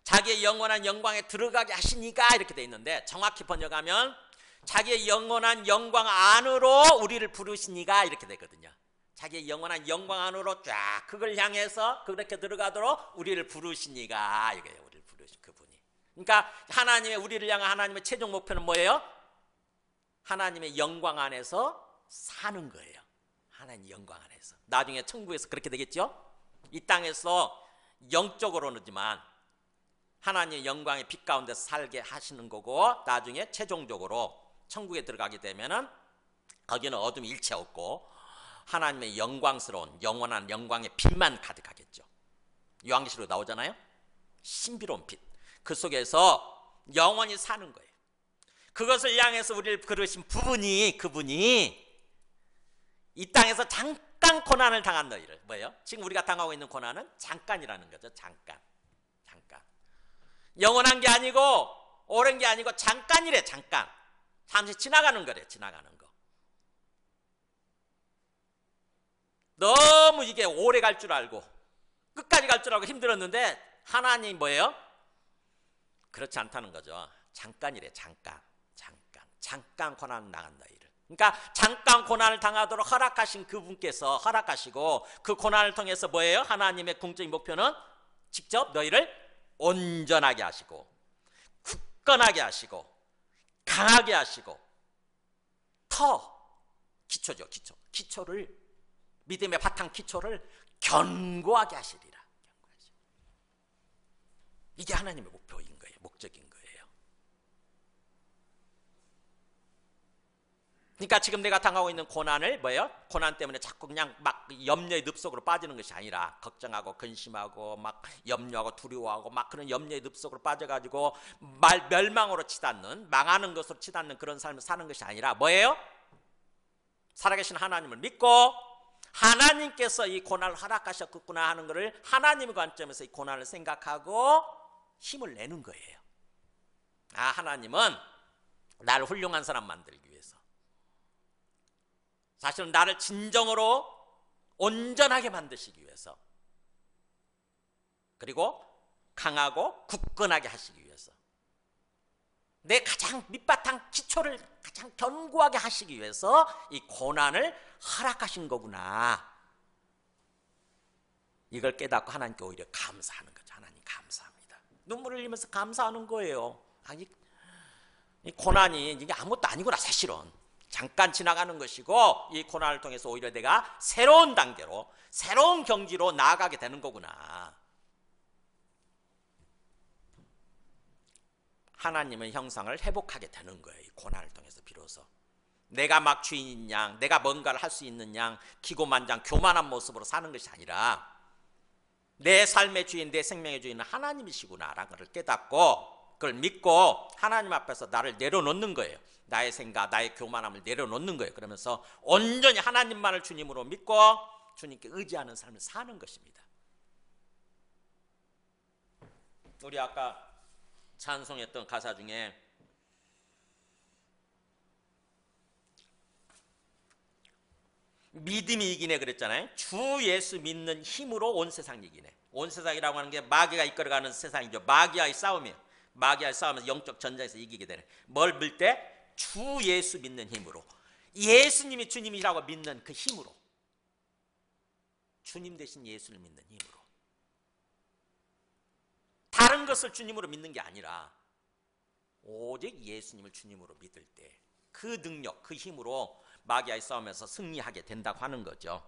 자기의 영원한 영광에 들어가게 하시니까 이렇게 돼 있는데, 정확히 번역하면 자기의 영원한 영광 안으로 우리를 부르시니까 이렇게 되거든요. 자기의 영원한 영광 안으로 쫙 그걸 향해서 그렇게 들어가도록 우리를 부르시니까, 이게 우리를 부르신 그분이. 그러니까 하나님의, 우리를 향한 하나님의 최종 목표는 뭐예요? 하나님의 영광 안에서 사는 거예요. 하나님 영광 안에서. 나중에 천국에서 그렇게 되겠죠? 이 땅에서 영적으로는지만 하나님의 영광의 빛 가운데서 살게 하시는 거고, 나중에 최종적으로 천국에 들어가게 되면은 거기는 어둠이 일체 없고 하나님의 영광스러운 영원한 영광의 빛만 가득하겠죠. 요한계시록 나오잖아요. 신비로운 빛. 그 속에서 영원히 사는 거예요. 그것을 향해서 우리를 부르신 그분이 이 땅에서 잠깐 고난을 당한 너희를, 뭐예요? 지금 우리가 당하고 있는 고난은 잠깐이라는 거죠. 잠깐. 영원한 게 아니고 오랜 게 아니고 잠깐이래. 잠깐. 잠시 지나가는 거래. 지나가는 거. 너무 이게 오래 갈 줄 알고 끝까지 갈 줄 알고 힘들었는데, 하나님 뭐예요? 그렇지 않다는 거죠. 잠깐이래. 잠깐 고난 당한 너희를. 그러니까 잠깐 고난을 당하도록 허락하신 그분께서 허락하시고, 그 고난을 통해서 뭐예요? 하나님의 궁극적인 목표는 직접 너희를 온전하게 하시고, 굳건하게 하시고, 강하게 하시고, 기초죠. 기초를, 믿음의 바탕 기초를 견고하게 하시리라. 이게 하나님의 목표인 거예요. 목적인 거예요. 그러니까 지금 내가 당하고 있는 고난을 뭐예요? 고난 때문에 자꾸 그냥 막 염려의 늪속으로 빠지는 것이 아니라, 걱정하고 근심하고 막 염려하고 두려워하고 막 그런 염려의 늪속으로 빠져가지고 멸망으로 치닫는, 망하는 것으로 치닫는 그런 삶을 사는 것이 아니라 뭐예요? 살아계신 하나님을 믿고 하나님께서 이 고난을 허락하셨구나 하는 것을 하나님의 관점에서 이 고난을 생각하고 힘을 내는 거예요. 아, 하나님은 나를 훌륭한 사람 만들기 위해서, 사실은 나를 진정으로 온전하게 만드시기 위해서, 그리고 강하고 굳건하게 하시기 위해서, 내 가장 밑바탕 기초를 가장 견고하게 하시기 위해서 이 고난을 허락하신 거구나. 이걸 깨닫고 하나님께 오히려 감사하는 거죠. 하나님 감사합니다. 눈물을 흘리면서 감사하는 거예요. 이 고난이 이게 아무것도 아니구나. 사실은 잠깐 지나가는 것이고, 이 고난을 통해서 오히려 내가 새로운 단계로, 새로운 경지로 나아가게 되는 거구나. 하나님의 형상을 회복하게 되는 거예요. 이 고난을 통해서 비로소. 내가 막 주인인 양, 내가 뭔가를 할 수 있는 양, 기고만장 교만한 모습으로 사는 것이 아니라, 내 삶의 주인, 내 생명의 주인은 하나님이시구나라는 것을 깨닫고, 그걸 믿고 하나님 앞에서 나를 내려놓는 거예요. 나의 생각, 나의 교만함을 내려놓는 거예요. 그러면서 온전히 하나님만을 주님으로 믿고 주님께 의지하는 삶을 사는 것입니다. 우리 아까 찬송했던 가사 중에 믿음이 이기네 그랬잖아요. 주 예수 믿는 힘으로 온 세상 이기네. 온 세상이라고 하는 게 마귀가 이끌어가는 세상이죠. 마귀와의 싸움이에요. 마귀와의 싸움에서 영적 전쟁에서 이기게 되네. 뭘 믿을 때? 주 예수 믿는 힘으로. 예수님이 주님이라고 믿는 그 힘으로. 주님 대신 예수를 믿는 힘으로. 다른 것을 주님으로 믿는 게 아니라 오직 예수님을 주님으로 믿을 때 그 능력, 그 힘으로 마귀와의 싸움에서 승리하게 된다고 하는 거죠.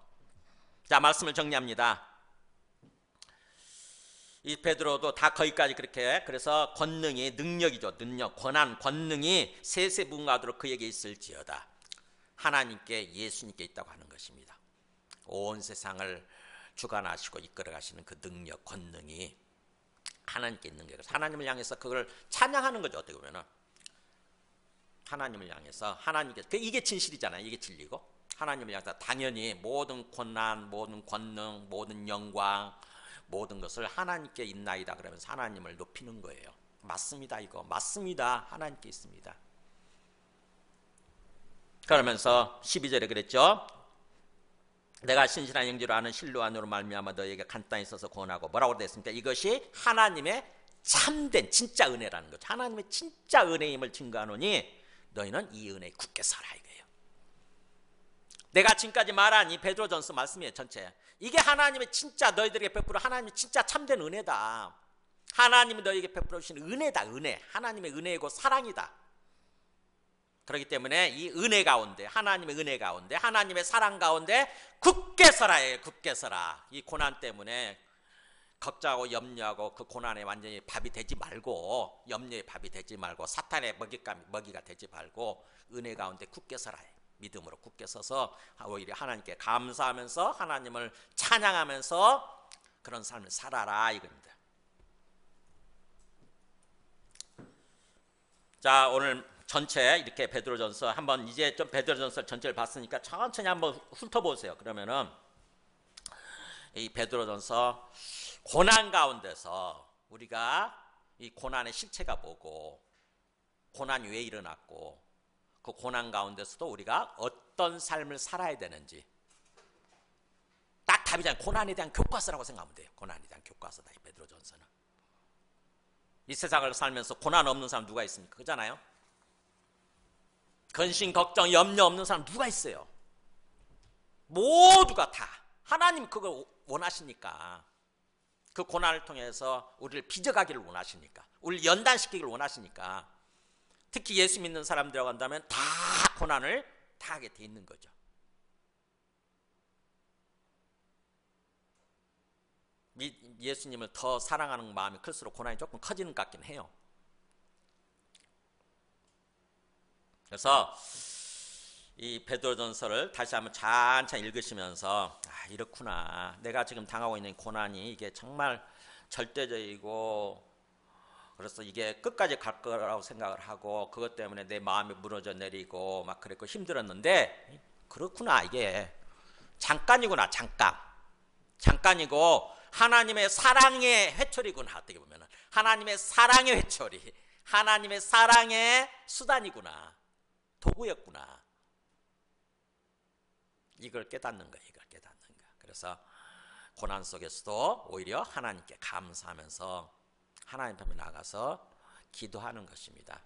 자, 말씀을 정리합니다. 이 베드로도 다 거기까지 그렇게, 그래서 권능이, 능력이죠. 능력, 권한, 권능이 세세분가하도록 그에게 있을지어다. 하나님께, 예수님께 있다고 하는 것입니다. 온 세상을 주관하시고 이끌어가시는 그 능력, 권능이 하나님께 있는 거예요. 하나님을 향해서 그걸 찬양하는 거죠. 어떻게 보면은 하나님을 향해서, 하나님께, 이게 진실이잖아요. 이게 진리고, 하나님을 향해서 당연히 모든 권한, 모든 권능, 모든 영광, 모든 것을 하나님께 있나이다 그러면서 하나님을 높이는 거예요. 맞습니다. 이거 맞습니다. 하나님께 있습니다. 그러면서 12절에 그랬죠. 내가 신실한 영지로 아는 실로안으로 말미암아 너에게 간단히 써서 권하고, 뭐라고 됐습니까? 이것이 하나님의 참된 진짜 은혜라는 거죠. 하나님의 진짜 은혜임을 증거하노니 너희는 이 은혜에 굳게 살아, 이거예요. 내가 지금까지 말한 이 베드로전서 말씀이에요. 전체 이게 하나님의 진짜, 너희들에게 베풀어 하나님의 진짜 참된 은혜다. 하나님이 너희에게 베풀어 주신 은혜다. 은혜, 하나님의 은혜이고 사랑이다. 그렇기 때문에 이 은혜 가운데, 하나님의 은혜 가운데, 하나님의 사랑 가운데 굳게 살아요. 굳게 살아. 이 고난 때문에 걱정하고 염려하고 그 고난에 완전히 밥이 되지 말고, 염려의 밥이 되지 말고, 사탄의 먹이가 되지 말고 은혜 가운데 굳게 살아요. 믿음으로 굳게 서서 오히려 하나님께 감사하면서 하나님을 찬양하면서 그런 삶을 살아라, 이겁니다. 자, 오늘 전체 이렇게 베드로전서 한번, 이제 좀 베드로전서 전체를 봤으니까 천천히 한번 훑어보세요. 그러면은 이 베드로전서 고난 가운데서 우리가 이 고난의 실체가 뭐고, 고난이 왜 일어났고, 그 고난 가운데서도 우리가 어떤 삶을 살아야 되는지 딱 답이잖아요. 고난에 대한 교과서라고 생각하면 돼요. 고난에 대한 교과서다, 이 베드로전서는. 이 세상을 살면서 고난 없는 사람 누가 있습니까? 그잖아요. 근심, 걱정, 염려 없는 사람 누가 있어요? 모두가 다 하나님 그걸 원하시니까, 그 고난을 통해서 우리를 빚어가기를 원하시니까, 우리를 연단시키기를 원하시니까, 특히 예수 믿는 사람들이라고 한다면 다 고난을 당하게 돼 있는 거죠. 예수님을 더 사랑하는 마음이 클수록 고난이 조금 커지는 것 같긴 해요. 그래서 이 베드로전서를 다시 한번 찬찬히 읽으시면서, 이렇구나, 내가 지금 당하고 있는 고난이 이게 정말 절대적이고, 그래서 이게 끝까지 갈 거라고 생각을 하고, 그것 때문에 내 마음이 무너져 내리고 막 그랬고 힘들었는데, 그렇구나, 이게 잠깐이구나. 잠깐이고 하나님의 사랑의 회초리구나. 어떻게 보면 하나님의 사랑의 회초리, 하나님의 사랑의 수단이구나, 도구였구나. 이걸 깨닫는 거예요. 이걸 깨닫는 거. 그래서 고난 속에서도 오히려 하나님께 감사하면서 하나님 앞에 나가서 기도하는 것입니다.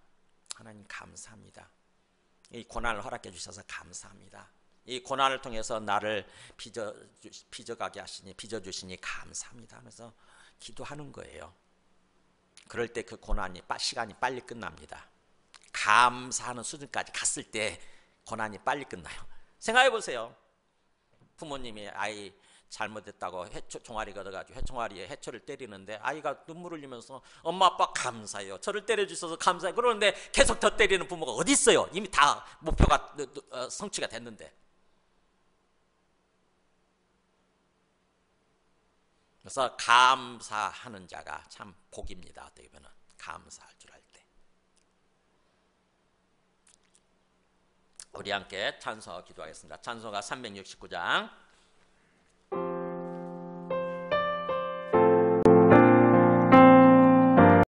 하나님 감사합니다. 이 고난을 허락해 주셔서 감사합니다. 이 고난을 통해서 나를 빚어가게 하시니, 빚어주시니 감사합니다 하면서 기도하는 거예요. 그럴 때 그 고난이, 시간이 빨리 끝납니다. 감사하는 수준까지 갔을 때 고난이 빨리 끝나요. 생각해 보세요. 부모님이 아이 잘못했다고 종아리 걷어가지고 종아리에 해초를 때리는데 아이가 눈물을 흘리면서 엄마 아빠 감사해요, 저를 때려주셔서 감사해요, 그러는데 계속 더 때리는 부모가 어디 있어요? 이미 다 목표가 성취가 됐는데. 그래서 감사하는 자가 참 복입니다. 어떻게 보면 감사할 줄 알 때. 우리 함께 찬송하고 기도하겠습니다. 찬송가 369장